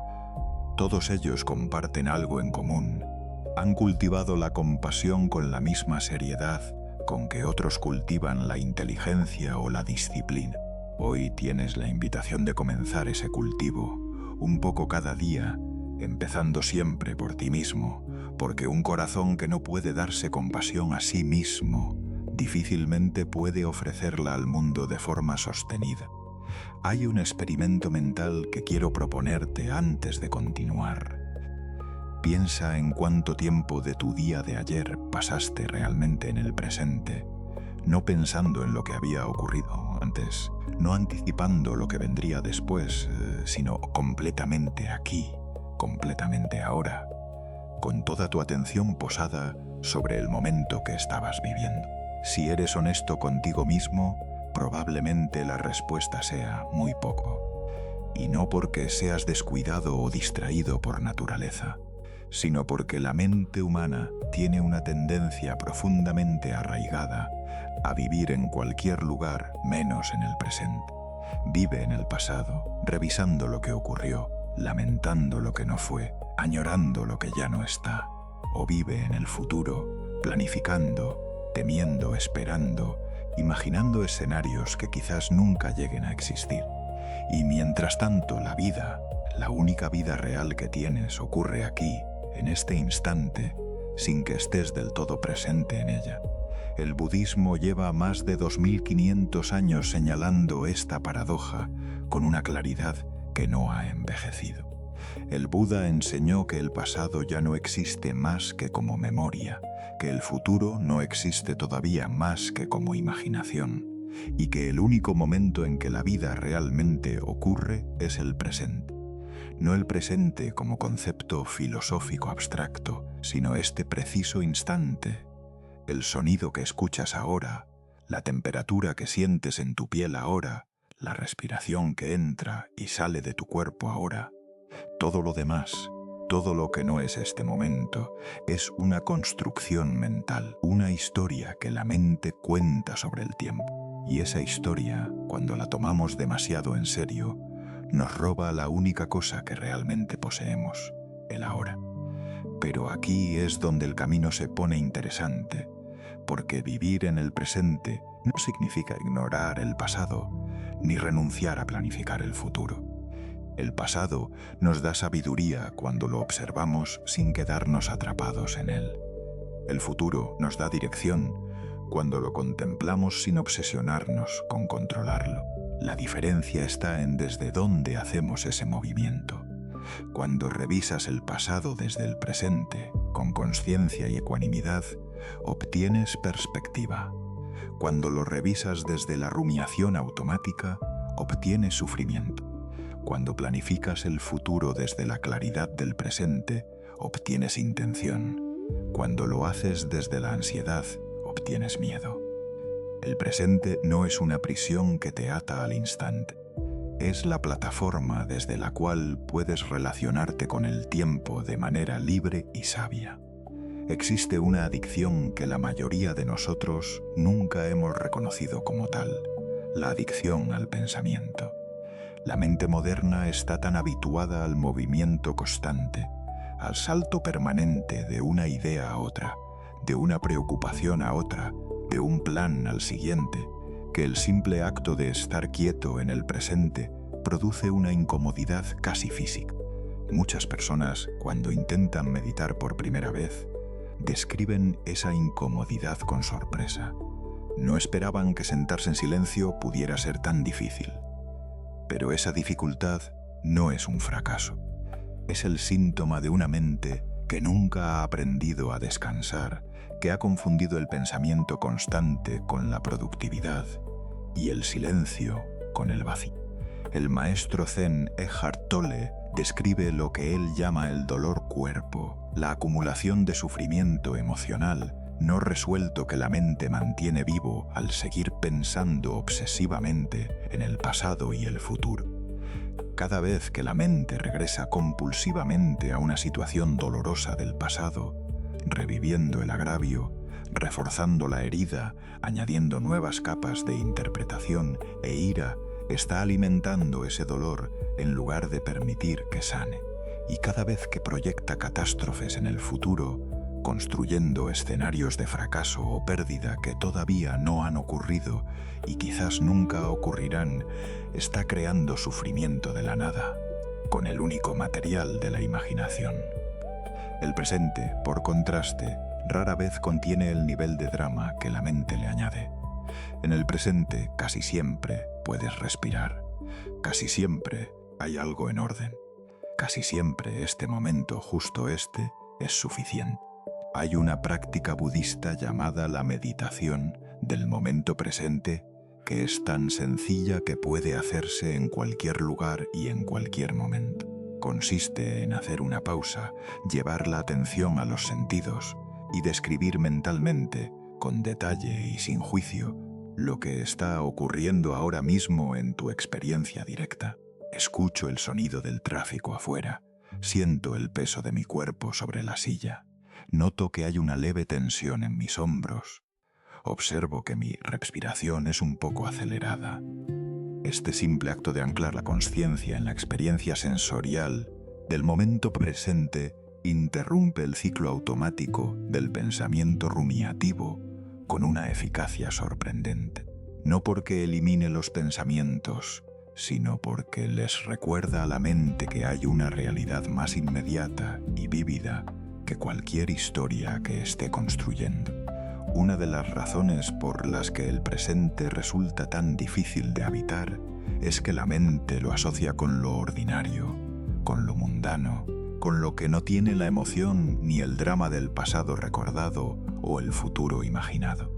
todos ellos comparten algo en común. Han cultivado la compasión con la misma seriedad con que otros cultivan la inteligencia o la disciplina. Hoy tienes la invitación de comenzar ese cultivo, un poco cada día, empezando siempre por ti mismo, porque un corazón que no puede darse compasión a sí mismo difícilmente puede ofrecerla al mundo de forma sostenida. Hay un experimento mental que quiero proponerte antes de continuar. Piensa en cuánto tiempo de tu día de ayer pasaste realmente en el presente, no pensando en lo que había ocurrido antes, no anticipando lo que vendría después, sino completamente aquí, completamente ahora, con toda tu atención posada sobre el momento que estabas viviendo. Si eres honesto contigo mismo, probablemente la respuesta sea muy poco. Y no porque seas descuidado o distraído por naturaleza, sino porque la mente humana tiene una tendencia profundamente arraigada a vivir en cualquier lugar menos en el presente. Vive en el pasado, revisando lo que ocurrió, lamentando lo que no fue, añorando lo que ya no está. O vive en el futuro, planificando, temiendo, esperando, imaginando escenarios que quizás nunca lleguen a existir. Y mientras tanto, la vida, la única vida real que tienes, ocurre aquí, en este instante, sin que estés del todo presente en ella. El budismo lleva más de 2500 años señalando esta paradoja con una claridad que no ha envejecido. El Buda enseñó que el pasado ya no existe más que como memoria, que el futuro no existe todavía más que como imaginación, y que el único momento en que la vida realmente ocurre es el presente. No el presente como concepto filosófico abstracto, sino este preciso instante, el sonido que escuchas ahora, la temperatura que sientes en tu piel ahora, la respiración que entra y sale de tu cuerpo ahora. Todo lo demás, todo lo que no es este momento, es una construcción mental, una historia que la mente cuenta sobre el tiempo. Y esa historia, cuando la tomamos demasiado en serio, nos roba la única cosa que realmente poseemos, el ahora. Pero aquí es donde el camino se pone interesante, porque vivir en el presente no significa ignorar el pasado, ni renunciar a planificar el futuro. El pasado nos da sabiduría cuando lo observamos sin quedarnos atrapados en él. El futuro nos da dirección cuando lo contemplamos sin obsesionarnos con controlarlo. La diferencia está en desde dónde hacemos ese movimiento. Cuando revisas el pasado desde el presente, con conciencia y ecuanimidad, obtienes perspectiva. Cuando lo revisas desde la rumiación automática, obtienes sufrimiento. Cuando planificas el futuro desde la claridad del presente, obtienes intención. Cuando lo haces desde la ansiedad, obtienes miedo. El presente no es una prisión que te ata al instante. Es la plataforma desde la cual puedes relacionarte con el tiempo de manera libre y sabia. Existe una adicción que la mayoría de nosotros nunca hemos reconocido como tal, la adicción al pensamiento. La mente moderna está tan habituada al movimiento constante, al salto permanente de una idea a otra, de una preocupación a otra, de un plan al siguiente, que el simple acto de estar quieto en el presente produce una incomodidad casi física. Muchas personas, cuando intentan meditar por primera vez, describen esa incomodidad con sorpresa. No esperaban que sentarse en silencio pudiera ser tan difícil. Pero esa dificultad no es un fracaso. Es el síntoma de una mente que nunca ha aprendido a descansar, que ha confundido el pensamiento constante con la productividad y el silencio con el vacío. El maestro zen Eckhart Tolle describe lo que él llama el dolor cuerpo, la acumulación de sufrimiento emocional no resuelto que la mente mantiene vivo al seguir pensando obsesivamente en el pasado y el futuro. Cada vez que la mente regresa compulsivamente a una situación dolorosa del pasado, reviviendo el agravio, reforzando la herida, añadiendo nuevas capas de interpretación e ira, está alimentando ese dolor en lugar de permitir que sane. Y cada vez que proyecta catástrofes en el futuro, construyendo escenarios de fracaso o pérdida que todavía no han ocurrido y quizás nunca ocurrirán, está creando sufrimiento de la nada, con el único material de la imaginación. El presente, por contraste, rara vez contiene el nivel de drama que la mente le añade. En el presente, casi siempre puedes respirar. Casi siempre hay algo en orden. Casi siempre este momento, justo este, es suficiente. Hay una práctica budista llamada la meditación del momento presente que es tan sencilla que puede hacerse en cualquier lugar y en cualquier momento. Consiste en hacer una pausa, llevar la atención a los sentidos y describir mentalmente, con detalle y sin juicio, lo que está ocurriendo ahora mismo en tu experiencia directa. Escucho el sonido del tráfico afuera, siento el peso de mi cuerpo sobre la silla, noto que hay una leve tensión en mis hombros, observo que mi respiración es un poco acelerada. Este simple acto de anclar la consciencia en la experiencia sensorial del momento presente interrumpe el ciclo automático del pensamiento rumiativo con una eficacia sorprendente. No porque elimine los pensamientos, sino porque les recuerda a la mente que hay una realidad más inmediata y vívida que cualquier historia que esté construyendo. Una de las razones por las que el presente resulta tan difícil de habitar es que la mente lo asocia con lo ordinario, con lo mundano, con lo que no tiene la emoción ni el drama del pasado recordado o el futuro imaginado.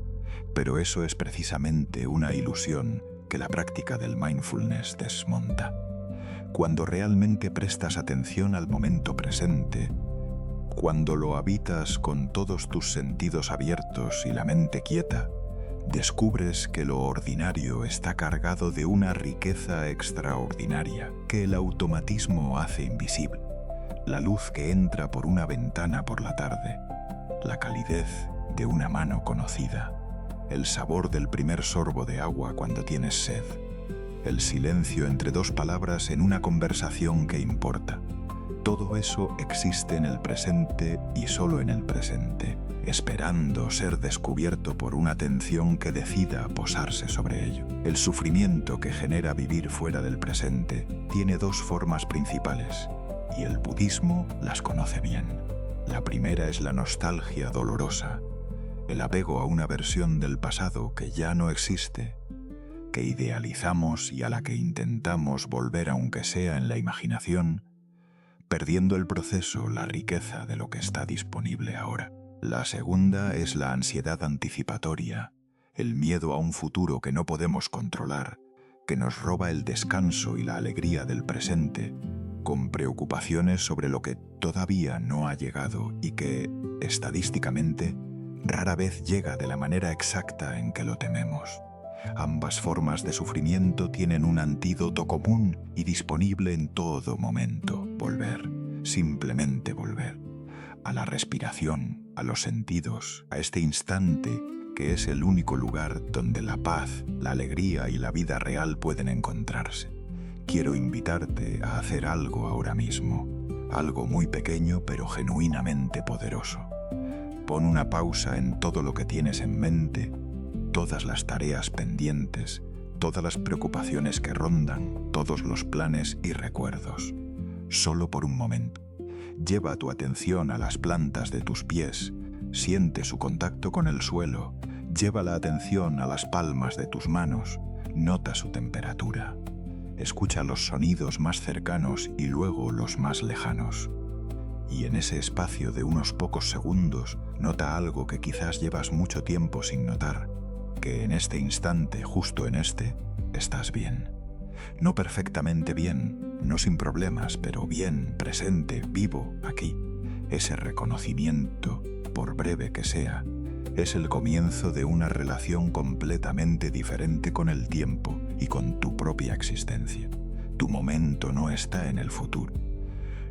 Pero eso es precisamente una ilusión que la práctica del mindfulness desmonta. Cuando realmente prestas atención al momento presente, cuando lo habitas con todos tus sentidos abiertos y la mente quieta, descubres que lo ordinario está cargado de una riqueza extraordinaria que el automatismo hace invisible. La luz que entra por una ventana por la tarde, la calidez de una mano conocida, el sabor del primer sorbo de agua cuando tienes sed, el silencio entre dos palabras en una conversación que importa. Todo eso existe en el presente y solo en el presente, esperando ser descubierto por una atención que decida posarse sobre ello. El sufrimiento que genera vivir fuera del presente tiene dos formas principales, y el budismo las conoce bien. La primera es la nostalgia dolorosa, el apego a una versión del pasado que ya no existe, que idealizamos y a la que intentamos volver aunque sea en la imaginación, perdiendo el proceso, la riqueza de lo que está disponible ahora. La segunda es la ansiedad anticipatoria, el miedo a un futuro que no podemos controlar, que nos roba el descanso y la alegría del presente, con preocupaciones sobre lo que todavía no ha llegado y que, estadísticamente, rara vez llega de la manera exacta en que lo tememos. Ambas formas de sufrimiento tienen un antídoto común y disponible en todo momento: volver, simplemente volver, a la respiración, a los sentidos, a este instante que es el único lugar donde la paz, la alegría y la vida real pueden encontrarse. Quiero invitarte a hacer algo ahora mismo, algo muy pequeño pero genuinamente poderoso. Pon una pausa en todo lo que tienes en mente, todas las tareas pendientes, todas las preocupaciones que rondan, todos los planes y recuerdos. Solo por un momento. Lleva tu atención a las plantas de tus pies, Siente su contacto con el suelo, lleva la atención a las palmas de tus manos, nota su temperatura. Escucha los sonidos más cercanos y luego los más lejanos. Y en ese espacio de unos pocos segundos, nota algo que quizás llevas mucho tiempo sin notar, que en este instante, justo en este, estás bien. No perfectamente bien, no sin problemas, pero bien, presente, vivo, aquí. Ese reconocimiento, por breve que sea, es el comienzo de una relación completamente diferente con el tiempo y con tu propia existencia. Tu momento no está en el futuro.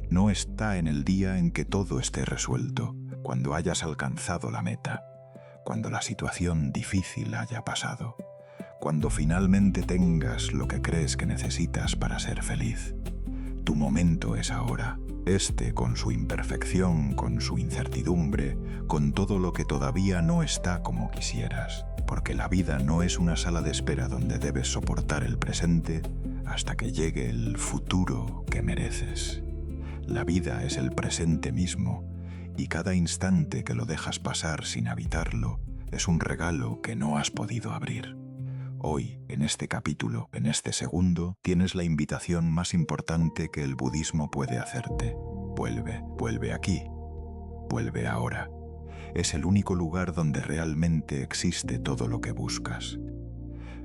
No está en el día en que todo esté resuelto, cuando hayas alcanzado la meta, cuando la situación difícil haya pasado, cuando finalmente tengas lo que crees que necesitas para ser feliz. Tu momento es ahora, con su imperfección, con su incertidumbre, con todo lo que todavía no está como quisieras, porque la vida no es una sala de espera donde debes soportar el presente hasta que llegue el futuro que mereces. La vida es el presente mismo, y cada instante que lo dejas pasar sin habitarlo es un regalo que no has podido abrir. Hoy, en este capítulo, en este segundo, tienes la invitación más importante que el budismo puede hacerte. Vuelve aquí. Vuelve ahora. Es el único lugar donde realmente existe todo lo que buscas.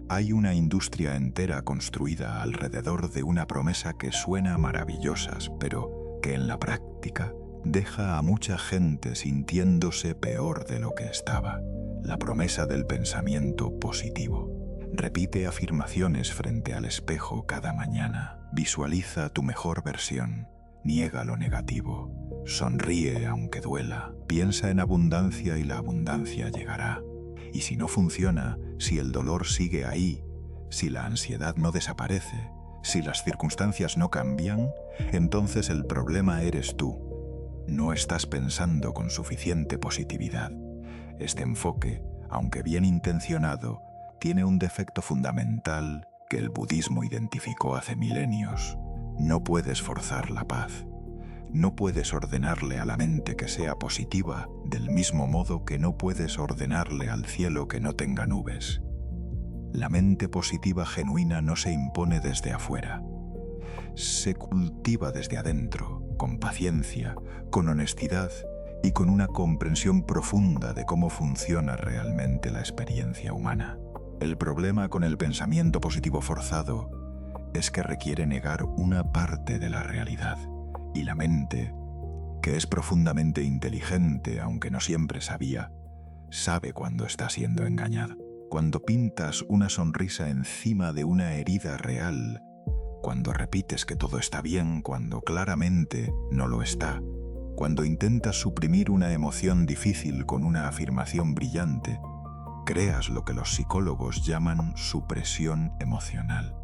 Hay una industria entera construida alrededor de una promesa que suena maravillosa, pero que en la práctica deja a mucha gente sintiéndose peor de lo que estaba. La promesa del pensamiento positivo. Repite afirmaciones frente al espejo cada mañana. Visualiza tu mejor versión. Niega lo negativo. Sonríe aunque duela. Piensa en abundancia y la abundancia llegará. Y si no funciona, si el dolor sigue ahí, si la ansiedad no desaparece, si las circunstancias no cambian, entonces el problema eres tú. No estás pensando con suficiente positividad. Este enfoque, aunque bien intencionado, tiene un defecto fundamental que el budismo identificó hace milenios. No puedes forzar la paz. No puedes ordenarle a la mente que sea positiva del mismo modo que no puedes ordenarle al cielo que no tenga nubes. La mente positiva genuina no se impone desde afuera. Se cultiva desde adentro, con paciencia, con honestidad y con una comprensión profunda de cómo funciona realmente la experiencia humana. El problema con el pensamiento positivo forzado es que requiere negar una parte de la realidad, y la mente, que es profundamente inteligente aunque no siempre sabía, sabe cuando está siendo engañada. Cuando pintas una sonrisa encima de una herida real, cuando repites que todo está bien cuando claramente no lo está, cuando intentas suprimir una emoción difícil con una afirmación brillante, creas lo que los psicólogos llaman supresión emocional.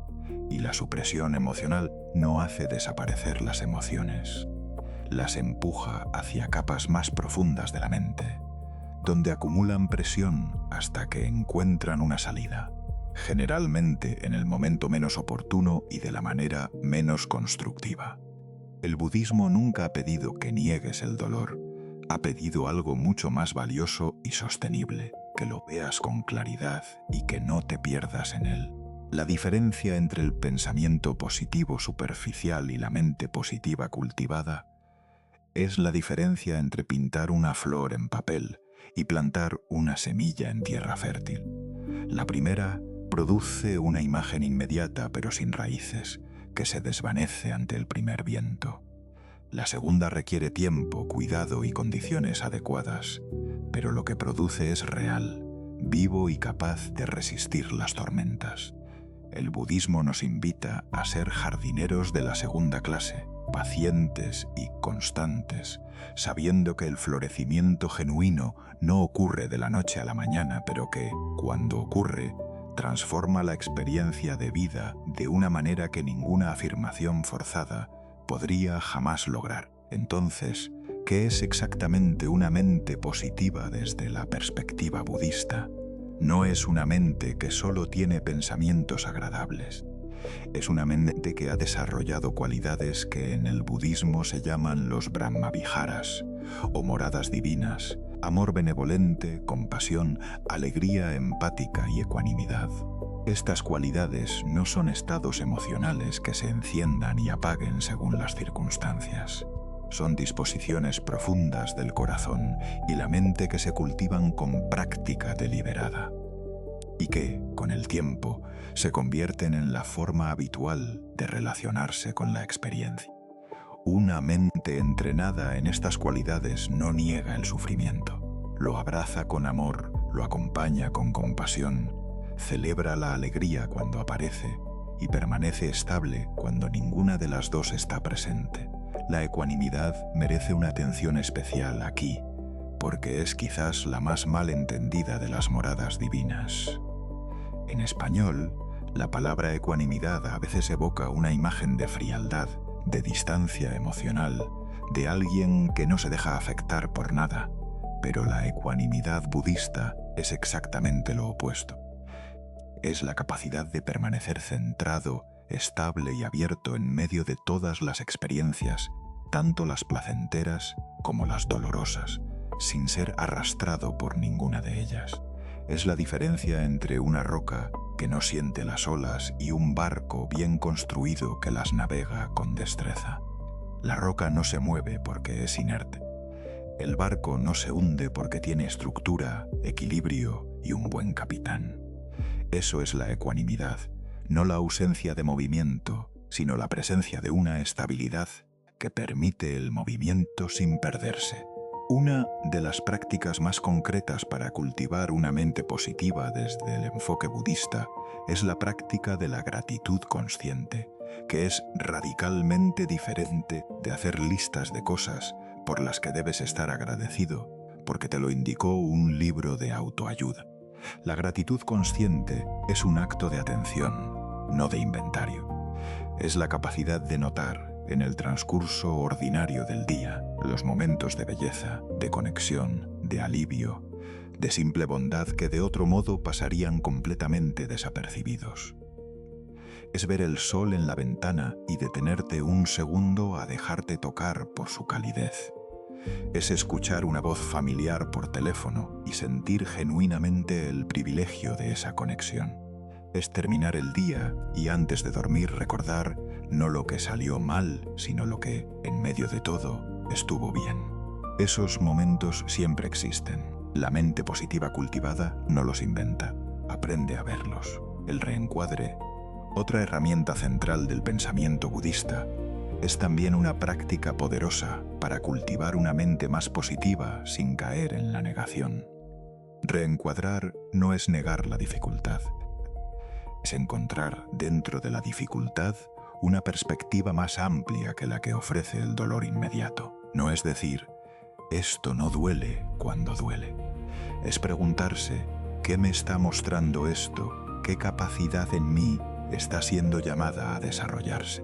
Y la supresión emocional no hace desaparecer las emociones. Las empuja hacia capas más profundas de la mente, donde acumulan presión hasta que encuentran una salida, generalmente en el momento menos oportuno y de la manera menos constructiva. El budismo nunca ha pedido que niegues el dolor, ha pedido algo mucho más valioso y sostenible, que lo veas con claridad y que no te pierdas en él. La diferencia entre el pensamiento positivo superficial y la mente positiva cultivada es la diferencia entre pintar una flor en papel y plantar una semilla en tierra fértil. La primera produce una imagen inmediata pero sin raíces, que se desvanece ante el primer viento. La segunda requiere tiempo, cuidado y condiciones adecuadas, pero lo que produce es real, vivo y capaz de resistir las tormentas. El budismo nos invita a ser jardineros de la segunda clase, pacientes y constantes, sabiendo que el florecimiento genuino no ocurre de la noche a la mañana, pero que, cuando ocurre, transforma la experiencia de vida de una manera que ninguna afirmación forzada podría jamás lograr. Entonces, ¿qué es exactamente una mente positiva desde la perspectiva budista? No es una mente que solo tiene pensamientos agradables. Es una mente que ha desarrollado cualidades que en el budismo se llaman los brahmaviharas, o moradas divinas, amor benevolente, compasión, alegría empática y ecuanimidad. Estas cualidades no son estados emocionales que se enciendan y apaguen según las circunstancias. Son disposiciones profundas del corazón y la mente que se cultivan con práctica deliberada y que, con el tiempo, se convierten en la forma habitual de relacionarse con la experiencia. Una mente entrenada en estas cualidades no niega el sufrimiento, lo abraza con amor, lo acompaña con compasión, celebra la alegría cuando aparece y permanece estable cuando ninguna de las dos está presente. La ecuanimidad merece una atención especial aquí, porque es quizás la más mal entendida de las moradas divinas. En español, la palabra ecuanimidad a veces evoca una imagen de frialdad, de distancia emocional, de alguien que no se deja afectar por nada, pero la ecuanimidad budista es exactamente lo opuesto. Es la capacidad de permanecer centrado, estable y abierto en medio de todas las experiencias, tanto las placenteras como las dolorosas, sin ser arrastrado por ninguna de ellas. Es la diferencia entre una roca que no siente las olas y un barco bien construido que las navega con destreza. La roca no se mueve porque es inerte. El barco no se hunde porque tiene estructura, equilibrio y un buen capitán. Eso es la ecuanimidad, no la ausencia de movimiento, sino la presencia de una estabilidad que permite el movimiento sin perderse. Una de las prácticas más concretas para cultivar una mente positiva desde el enfoque budista es la práctica de la gratitud consciente, que es radicalmente diferente de hacer listas de cosas por las que debes estar agradecido, porque te lo indicó un libro de autoayuda. La gratitud consciente es un acto de atención, no de inventario. Es la capacidad de notar, en el transcurso ordinario del día, los momentos de belleza, de conexión, de alivio, de simple bondad que de otro modo pasarían completamente desapercibidos. Es ver el sol en la ventana y detenerte un segundo a dejarte tocar por su calidez. Es escuchar una voz familiar por teléfono y sentir genuinamente el privilegio de esa conexión. Es terminar el día y antes de dormir recordar no lo que salió mal, sino lo que, en medio de todo, estuvo bien. Esos momentos siempre existen. La mente positiva cultivada no los inventa, aprende a verlos. El reencuadre, otra herramienta central del pensamiento budista, es también una práctica poderosa para cultivar una mente más positiva sin caer en la negación. Reencuadrar no es negar la dificultad, es encontrar dentro de la dificultad una perspectiva más amplia que la que ofrece el dolor inmediato. No es decir, esto no duele cuando duele. Es preguntarse, ¿qué me está mostrando esto? ¿Qué capacidad en mí está siendo llamada a desarrollarse?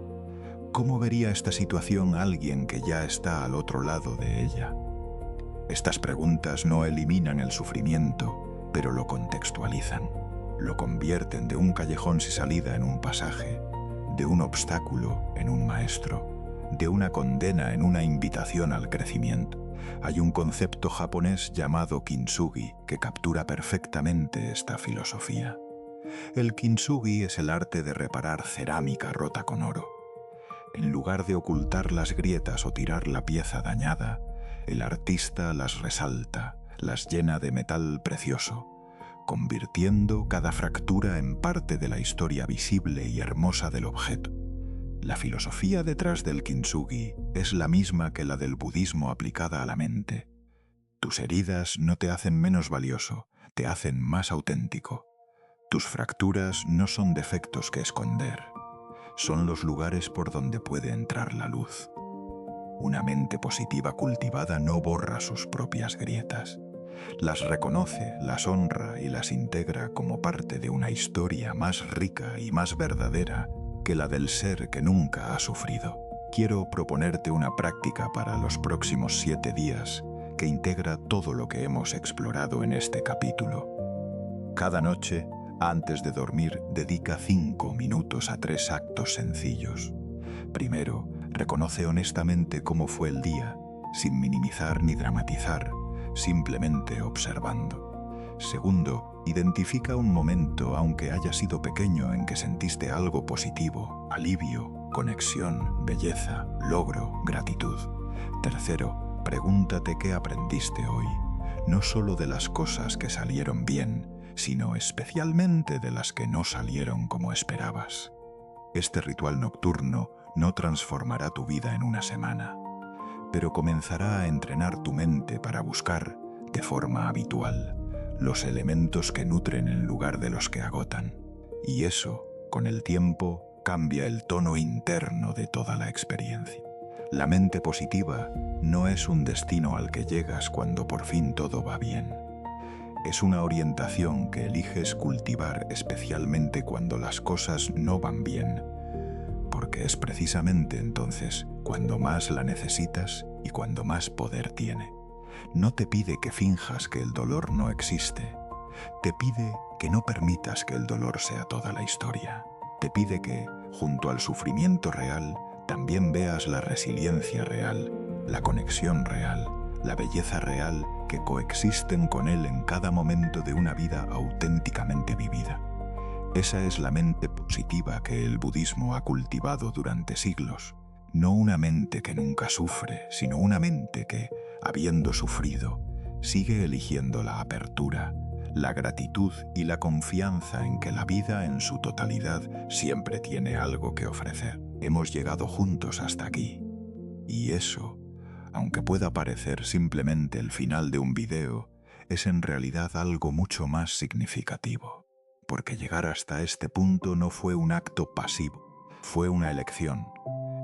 ¿Cómo vería esta situación alguien que ya está al otro lado de ella? Estas preguntas no eliminan el sufrimiento, pero lo contextualizan. Lo convierten de un callejón sin salida en un pasaje, de un obstáculo en un maestro, de una condena en una invitación al crecimiento. Hay un concepto japonés llamado kintsugi que captura perfectamente esta filosofía. El kintsugi es el arte de reparar cerámica rota con oro. En lugar de ocultar las grietas o tirar la pieza dañada, el artista las resalta, las llena de metal precioso, convirtiendo cada fractura en parte de la historia visible y hermosa del objeto. La filosofía detrás del kintsugi es la misma que la del budismo aplicada a la mente. Tus heridas no te hacen menos valioso, te hacen más auténtico. Tus fracturas no son defectos que esconder, son los lugares por donde puede entrar la luz. Una mente positiva cultivada no borra sus propias grietas. Las reconoce, las honra y las integra como parte de una historia más rica y más verdadera que la del ser que nunca ha sufrido. Quiero proponerte una práctica para los próximos 7 días que integra todo lo que hemos explorado en este capítulo. Cada noche, antes de dormir, dedica 5 minutos a 3 actos sencillos. Primero, reconoce honestamente cómo fue el día, sin minimizar ni dramatizar, simplemente observando. Segundo, identifica un momento, aunque haya sido pequeño, en que sentiste algo positivo, alivio, conexión, belleza, logro, gratitud. Tercero, pregúntate qué aprendiste hoy, no solo de las cosas que salieron bien, sino especialmente de las que no salieron como esperabas. Este ritual nocturno no transformará tu vida en una semana, pero comenzará a entrenar tu mente para buscar, de forma habitual, los elementos que nutren en lugar de los que agotan. Y eso, con el tiempo, cambia el tono interno de toda la experiencia. La mente positiva no es un destino al que llegas cuando por fin todo va bien. Es una orientación que eliges cultivar especialmente cuando las cosas no van bien, porque es precisamente entonces cuando más la necesitas y cuando más poder tiene. No te pide que finjas que el dolor no existe. Te pide que no permitas que el dolor sea toda la historia. Te pide que, junto al sufrimiento real, también veas la resiliencia real, la conexión real, la belleza real que coexisten con él en cada momento de una vida auténticamente vivida. Esa es la mente positiva que el budismo ha cultivado durante siglos. No una mente que nunca sufre, sino una mente que, habiendo sufrido, sigue eligiendo la apertura, la gratitud y la confianza en que la vida en su totalidad siempre tiene algo que ofrecer. Hemos llegado juntos hasta aquí. Y eso, aunque pueda parecer simplemente el final de un video, es en realidad algo mucho más significativo. Porque llegar hasta este punto no fue un acto pasivo, fue una elección.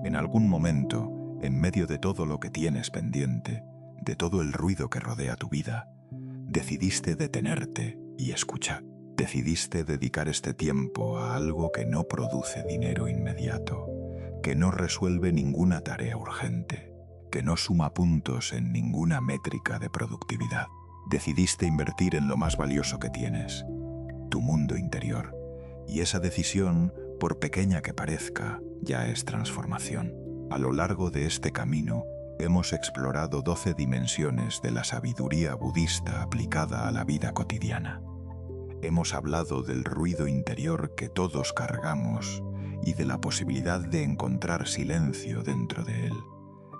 En algún momento, en medio de todo lo que tienes pendiente, de todo el ruido que rodea tu vida, decidiste detenerte y escuchar. Decidiste dedicar este tiempo a algo que no produce dinero inmediato, que no resuelve ninguna tarea urgente, que no suma puntos en ninguna métrica de productividad. Decidiste invertir en lo más valioso que tienes, tu mundo interior. Y esa decisión, por pequeña que parezca, ya es transformación. A lo largo de este camino, hemos explorado 12 dimensiones de la sabiduría budista aplicada a la vida cotidiana. Hemos hablado del ruido interior que todos cargamos y de la posibilidad de encontrar silencio dentro de él.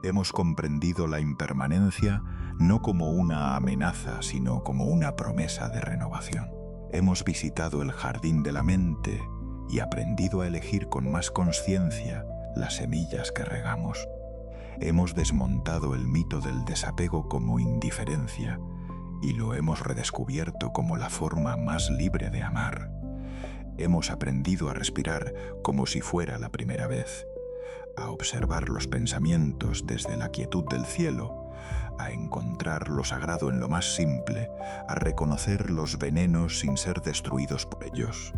Hemos comprendido la impermanencia no como una amenaza, sino como una promesa de renovación. Hemos visitado el jardín de la mente y aprendido a elegir con más conciencia las semillas que regamos. Hemos desmontado el mito del desapego como indiferencia y lo hemos redescubierto como la forma más libre de amar. Hemos aprendido a respirar como si fuera la primera vez, a observar los pensamientos desde la quietud del cielo, a encontrar lo sagrado en lo más simple, a reconocer los venenos sin ser destruidos por ellos,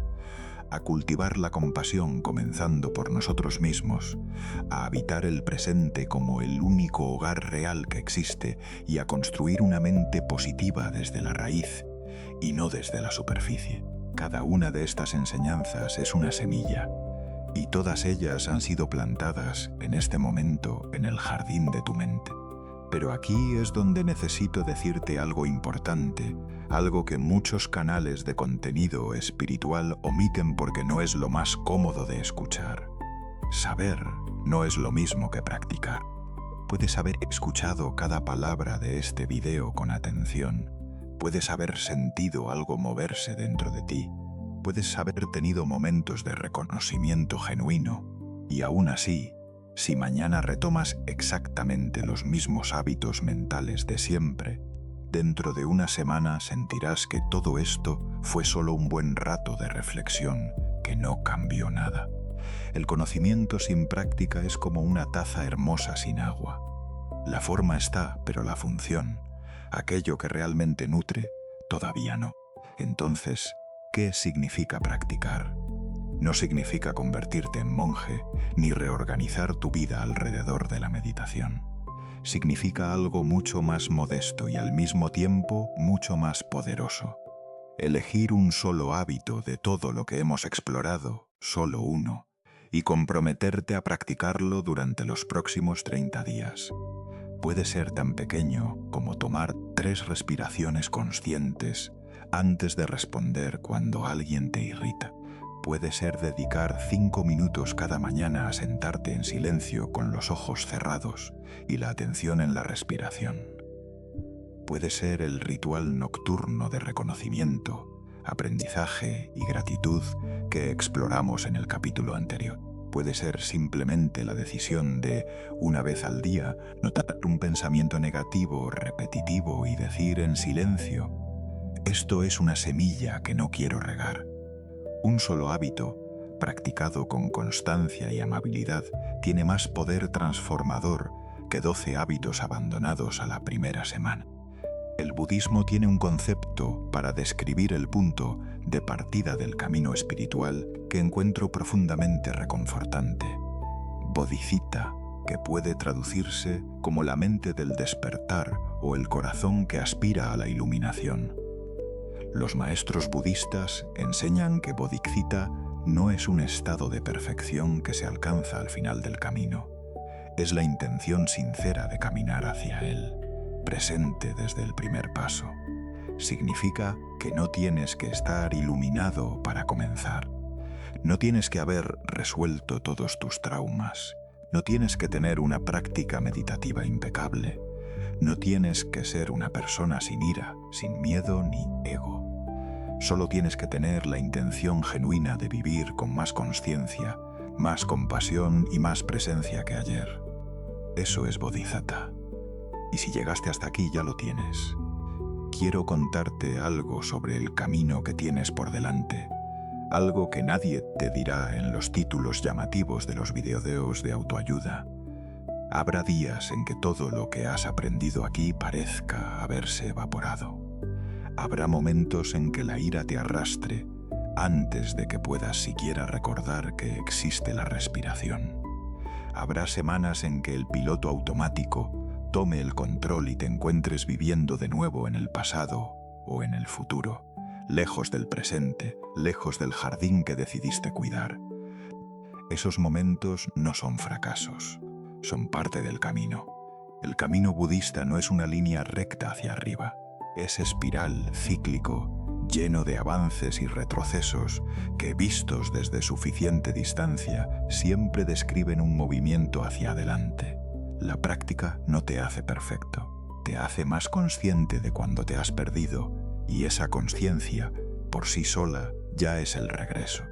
a cultivar la compasión comenzando por nosotros mismos, a habitar el presente como el único hogar real que existe y a construir una mente positiva desde la raíz y no desde la superficie. Cada una de estas enseñanzas es una semilla y todas ellas han sido plantadas en este momento en el jardín de tu mente. Pero aquí es donde necesito decirte algo importante, algo que muchos canales de contenido espiritual omiten porque no es lo más cómodo de escuchar. Saber no es lo mismo que practicar. Puedes haber escuchado cada palabra de este video con atención, puedes haber sentido algo moverse dentro de ti, puedes haber tenido momentos de reconocimiento genuino, y aún así, si mañana retomas exactamente los mismos hábitos mentales de siempre, dentro de una semana sentirás que todo esto fue solo un buen rato de reflexión que no cambió nada. El conocimiento sin práctica es como una taza hermosa sin agua. La forma está, pero la función, aquello que realmente nutre, todavía no. Entonces, ¿qué significa practicar? No significa convertirte en monje ni reorganizar tu vida alrededor de la meditación. Significa algo mucho más modesto y al mismo tiempo mucho más poderoso. Elegir un solo hábito de todo lo que hemos explorado, solo uno, y comprometerte a practicarlo durante los próximos 30 días. Puede ser tan pequeño como tomar 3 respiraciones conscientes antes de responder cuando alguien te irrita. Puede ser dedicar 5 minutos cada mañana a sentarte en silencio con los ojos cerrados y la atención en la respiración. Puede ser el ritual nocturno de reconocimiento, aprendizaje y gratitud que exploramos en el capítulo anterior. Puede ser simplemente la decisión de, una vez al día, notar un pensamiento negativo repetitivo y decir en silencio: esto es una semilla que no quiero regar. Un solo hábito, practicado con constancia y amabilidad, tiene más poder transformador que 12 hábitos abandonados a la primera semana. El budismo tiene un concepto para describir el punto de partida del camino espiritual que encuentro profundamente reconfortante: bodhicitta, que puede traducirse como la mente del despertar o el corazón que aspira a la iluminación. Los maestros budistas enseñan que bodhicitta no es un estado de perfección que se alcanza al final del camino, es la intención sincera de caminar hacia él, presente desde el primer paso. Significa que no tienes que estar iluminado para comenzar. No tienes que haber resuelto todos tus traumas. No tienes que tener una práctica meditativa impecable. No tienes que ser una persona sin ira, sin miedo ni ego. Solo tienes que tener la intención genuina de vivir con más consciencia, más compasión y más presencia que ayer. Eso es bodhisattva. Y si llegaste hasta aquí, ya lo tienes. Quiero contarte algo sobre el camino que tienes por delante, algo que nadie te dirá en los títulos llamativos de los videojuegos de autoayuda. Habrá días en que todo lo que has aprendido aquí parezca haberse evaporado. Habrá momentos en que la ira te arrastre antes de que puedas siquiera recordar que existe la respiración. Habrá semanas en que el piloto automático tome el control y te encuentres viviendo de nuevo en el pasado o en el futuro, lejos del presente, lejos del jardín que decidiste cuidar. Esos momentos no son fracasos, son parte del camino. El camino budista no es una línea recta hacia arriba, es espiral, cíclico, lleno de avances y retrocesos que, vistos desde suficiente distancia, siempre describen un movimiento hacia adelante. La práctica no te hace perfecto, te hace más consciente de cuando te has perdido, y esa conciencia, por sí sola, ya es el regreso.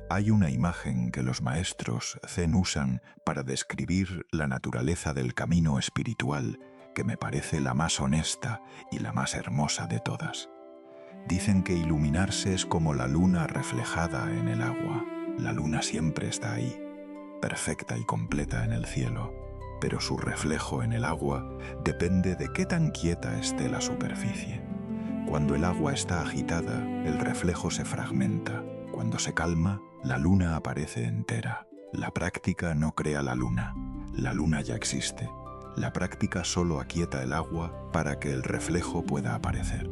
Hay una imagen que los maestros zen usan para describir la naturaleza del camino espiritual que me parece la más honesta y la más hermosa de todas. Dicen que iluminarse es como la luna reflejada en el agua. La luna siempre está ahí, perfecta y completa en el cielo, pero su reflejo en el agua depende de qué tan quieta esté la superficie. Cuando el agua está agitada, el reflejo se fragmenta. Cuando se calma, la luna aparece entera. La práctica no crea la luna ya existe. La práctica solo aquieta el agua para que el reflejo pueda aparecer.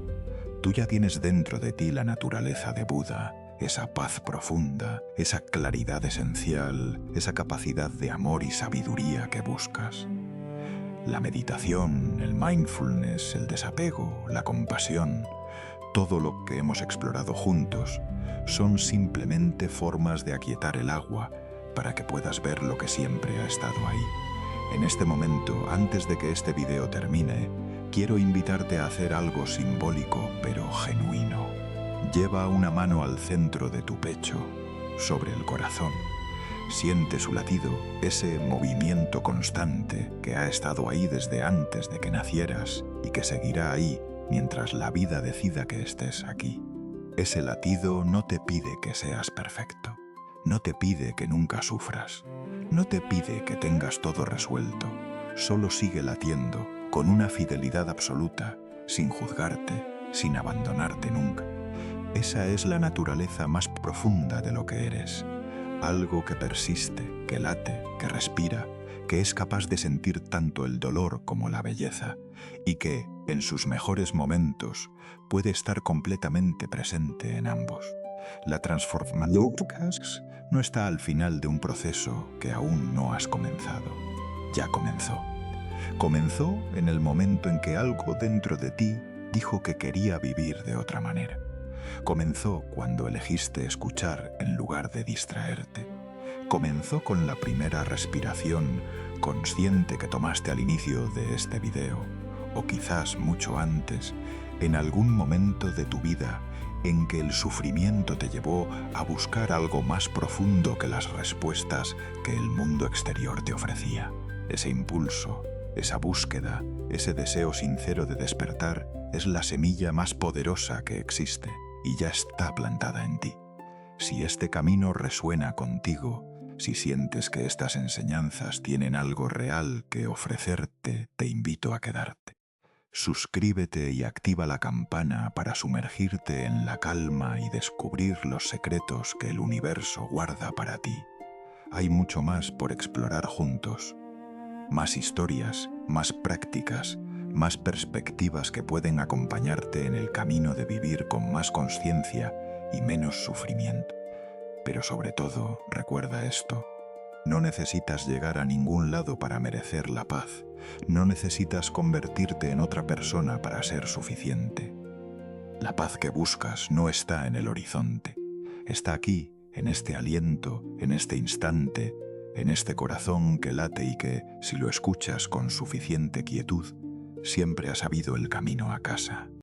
Tú ya tienes dentro de ti la naturaleza de Buda, esa paz profunda, esa claridad esencial, esa capacidad de amor y sabiduría que buscas. La meditación, el mindfulness, el desapego, la compasión, todo lo que hemos explorado juntos, son simplemente formas de aquietar el agua para que puedas ver lo que siempre ha estado ahí. En este momento, antes de que este video termine, quiero invitarte a hacer algo simbólico pero genuino. Lleva una mano al centro de tu pecho, sobre el corazón. Siente su latido, ese movimiento constante que ha estado ahí desde antes de que nacieras y que seguirá ahí mientras la vida decida que estés aquí. Ese latido no te pide que seas perfecto, no te pide que nunca sufras, no te pide que tengas todo resuelto, solo sigue latiendo con una fidelidad absoluta, sin juzgarte, sin abandonarte nunca. Esa es la naturaleza más profunda de lo que eres, algo que persiste, que late, que respira, que es capaz de sentir tanto el dolor como la belleza, y que, en sus mejores momentos, puede estar completamente presente en ambos. La transformación no está al final de un proceso que aún no has comenzado. Ya comenzó. Comenzó en el momento en que algo dentro de ti dijo que quería vivir de otra manera. Comenzó cuando elegiste escuchar en lugar de distraerte. Comenzó con la primera respiración consciente que tomaste al inicio de este video, o quizás mucho antes, en algún momento de tu vida en que el sufrimiento te llevó a buscar algo más profundo que las respuestas que el mundo exterior te ofrecía. Ese impulso, esa búsqueda, ese deseo sincero de despertar es la semilla más poderosa que existe y ya está plantada en ti. Si este camino resuena contigo, si sientes que estas enseñanzas tienen algo real que ofrecerte, te invito a quedarte. Suscríbete y activa la campana para sumergirte en la calma y descubrir los secretos que el universo guarda para ti. Hay mucho más por explorar juntos. Más historias, más prácticas, más perspectivas que pueden acompañarte en el camino de vivir con más conciencia y menos sufrimiento. Pero sobre todo, recuerda esto. No necesitas llegar a ningún lado para merecer la paz. No necesitas convertirte en otra persona para ser suficiente. La paz que buscas no está en el horizonte. Está aquí, en este aliento, en este instante, en este corazón que late y que, si lo escuchas con suficiente quietud, siempre ha sabido el camino a casa.